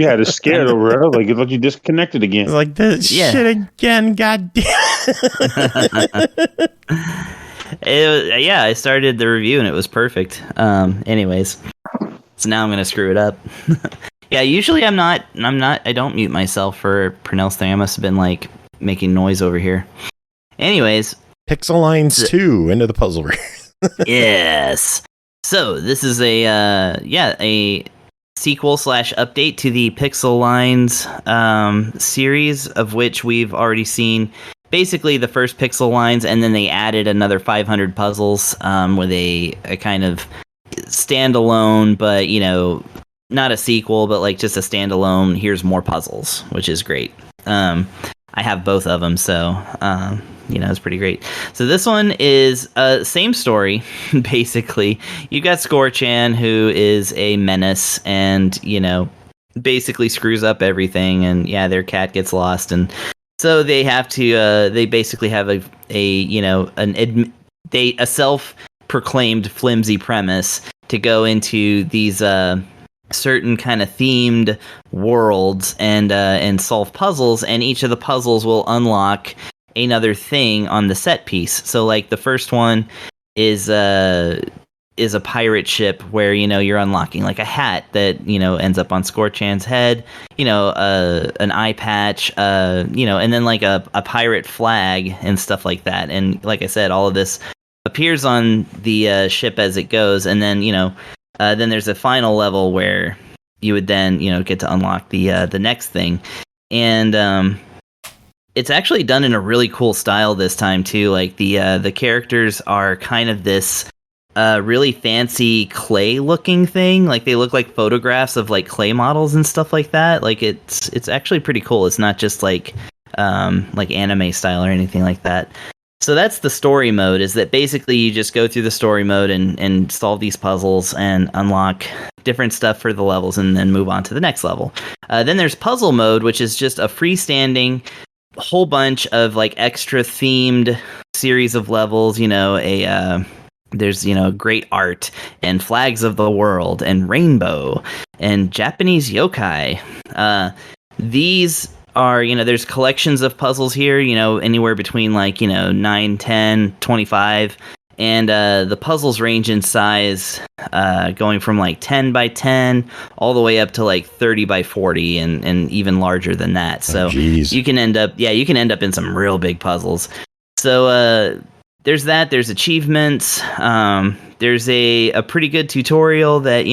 Speaker 3: had us scared over there. Like, it looked you disconnected again.
Speaker 2: Like this shit again, goddamn.
Speaker 5: I started the review and it was perfect. Anyways, so now I'm gonna screw it up. Yeah, usually I don't mute myself for Pernell's thing. I must have been like making noise over here. Anyways,
Speaker 2: Pixel Lines 2 Into the Puzzleverse.
Speaker 5: Yes. So this is a sequel / update to the Pixel Lines series, of which we've already seen basically the first Pixel Lines, and then they added another 500 puzzles with a kind of standalone, but not a sequel, but like just a standalone. Here's more puzzles, which is great. I have both of them, so it's pretty great. So this one is same story, basically. You got Scorchan, who is a menace and, basically screws up everything. And their cat gets lost. And so they have to, they basically have a self-proclaimed flimsy premise to go into these certain kind of themed worlds and solve puzzles. And each of the puzzles will unlock another thing on the set piece. So like the first one is a pirate ship where you're unlocking like a hat that ends up on Scorchan's head, an eye patch, and then like a pirate flag and stuff like that. And like I said, all of this appears on the ship as it goes, and then then there's a final level where you would then get to unlock the next thing. And it's actually done in a really cool style this time too. Like the characters are kind of this really fancy clay looking thing. Like they look like photographs of like clay models and stuff like that. Like it's actually pretty cool. It's not just like anime style or anything like that. So that's the story mode, is that basically you just go through the story mode and solve these puzzles and unlock different stuff for the levels and then move on to the next level. Then there's puzzle mode, which is just a freestanding whole bunch of like extra themed series of levels, there's, great art and flags of the world and rainbow and Japanese yokai. These are, there's collections of puzzles here, anywhere between 9, 10, 25. And the puzzles range in size, going from 10 by 10 all the way up to 30 by 40 and even larger than that. So you can end up in some real big puzzles. So there's that. There's achievements. There's a pretty good tutorial that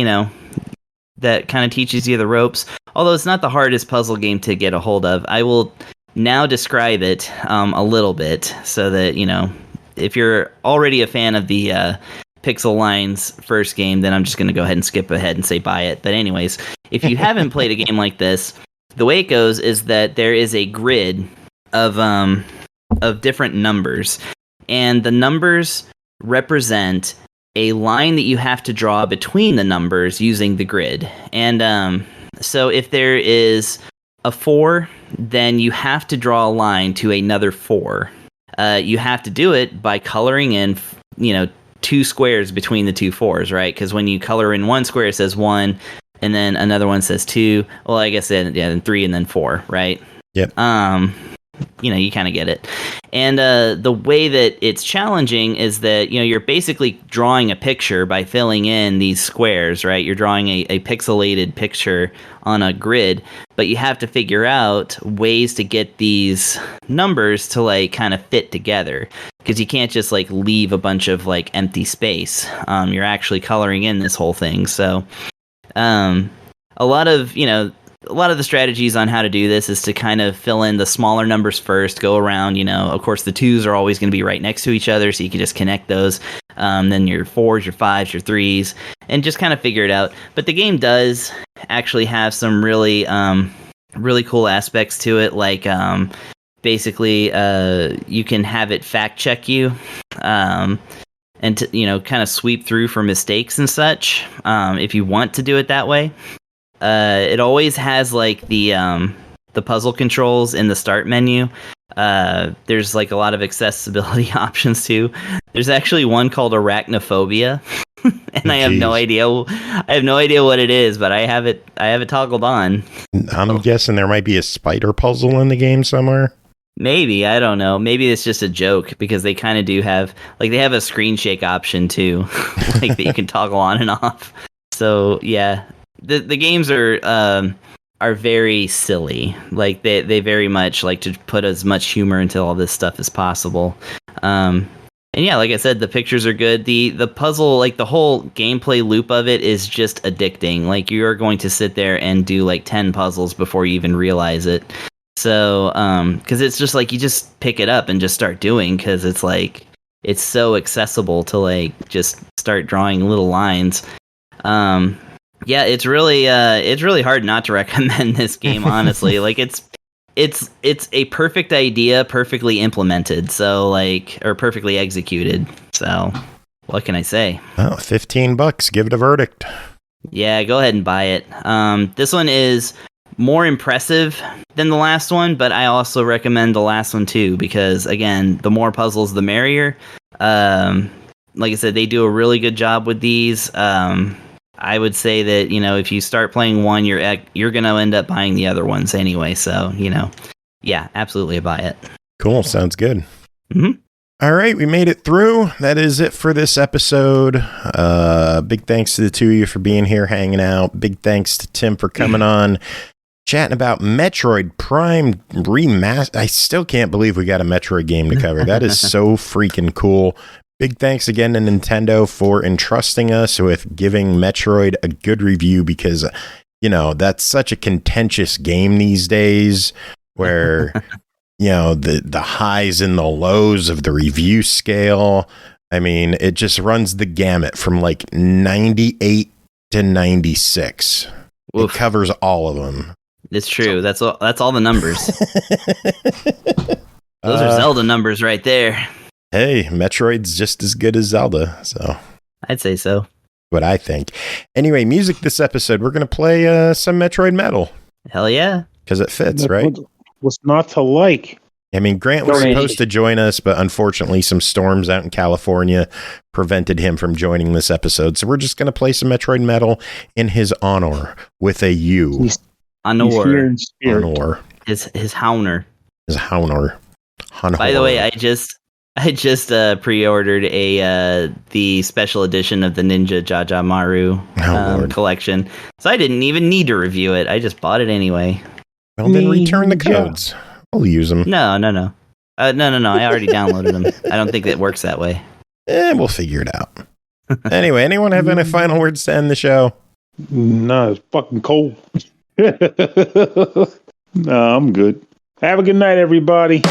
Speaker 5: that kind of teaches you the ropes. Although it's not the hardest puzzle game to get a hold of. I will now describe it a little bit so that if you're already a fan of the Pixel Lines first game, then I'm just going to go ahead and skip ahead and say buy it. But anyways, if you haven't played a game like this, the way it goes is that there is a grid of different numbers, and the numbers represent a line that you have to draw between the numbers using the grid. And so if there is a 4, then you have to draw a line to another 4. You have to do it by coloring in, 2 squares between the 2 4s, right? Because when you color in one square, it says 1, and then another one says 2. Well, I guess then 3 and then 4, right?
Speaker 2: Yep.
Speaker 5: You kind of get it. And the way that it's challenging is that, you're basically drawing a picture by filling in these squares, right? You're drawing a pixelated picture on a grid, but you have to figure out ways to get these numbers to kind of fit together, because you can't just leave a bunch of empty space. You're actually coloring in this whole thing. So a lot of the strategies on how to do this is to kind of fill in the smaller numbers first, go around, of course the 2s are always going to be right next to each other, so you can just connect those. Then your 4s, your 5s, your 3s, and just kind of figure it out. But the game does actually have some really, really cool aspects to it. Basically, you can have it fact check you, and to, kind of sweep through for mistakes and such, if you want to do it that way. It always has the puzzle controls in the start menu. There's a lot of accessibility options too. There's actually one called arachnophobia, and I have no idea what it is, but I have it toggled on.
Speaker 2: I'm guessing there might be a spider puzzle in the game somewhere.
Speaker 5: Maybe, I don't know. Maybe it's just a joke, because they kind of do have they have a screen shake option too, that you can toggle on and off. So yeah. The games are very silly. They very much like to put as much humor into all this stuff as possible. And yeah, like I said, the pictures are good. The puzzle, the whole gameplay loop of it is just addicting. You're going to sit there and do 10 puzzles before you even realize it. So, because it's just you just pick it up and just start doing, because it's so accessible to just start drawing little lines. Yeah, it's really hard not to recommend this game, honestly. It's a perfect idea, perfectly implemented, so or perfectly executed. So, what can I say?
Speaker 2: Oh, $15. Give it a verdict.
Speaker 5: Yeah, go ahead and buy it. This one is more impressive than the last one, but I also recommend the last one too, because again, the more puzzles, the merrier. Like I said, they do a really good job with these. I would say that, if you start playing one, you're going to end up buying the other ones anyway. So, yeah, absolutely buy it.
Speaker 2: Cool. Sounds good.
Speaker 5: Mm-hmm.
Speaker 2: All right. We made it through. That is it for this episode. Big thanks to the two of you for being here, hanging out. Big thanks to Tim for coming on, chatting about Metroid Prime Remastered. I still can't believe we got a Metroid game to cover. That is so freaking cool. Big thanks again to Nintendo for entrusting us with giving Metroid a good review, because, that's such a contentious game these days, where, the highs and the lows of the review scale. I mean, it just runs the gamut from 98 to 96. Oof. It covers all of them.
Speaker 5: It's true. That's all the numbers. Those are Zelda numbers right there.
Speaker 2: Hey, Metroid's just as good as Zelda, so
Speaker 5: I'd say so.
Speaker 2: what I think. Anyway, music this episode, we're going to play some Metroid Metal.
Speaker 5: Hell yeah.
Speaker 2: Because it fits, right?
Speaker 3: What's not to like?
Speaker 2: I mean, Grant was supposed to join us, but unfortunately some storms out in California prevented him from joining this episode. So we're just going to play some Metroid Metal in his honor with a U.
Speaker 3: He's here in spirit.
Speaker 2: Honor.
Speaker 5: His Hauner.
Speaker 2: His Hauner.
Speaker 5: By the way, I just pre-ordered the special edition of the Ninja JaJaMaru collection. So I didn't even need to review it. I just bought it anyway.
Speaker 2: Well, then return the codes. I'll use them.
Speaker 5: No. No. I already downloaded them. I don't think it works that way.
Speaker 2: We'll figure it out. Anyway, anyone have any final words to end the show?
Speaker 3: No, it's fucking cold. No, I'm good. Have a good night, everybody.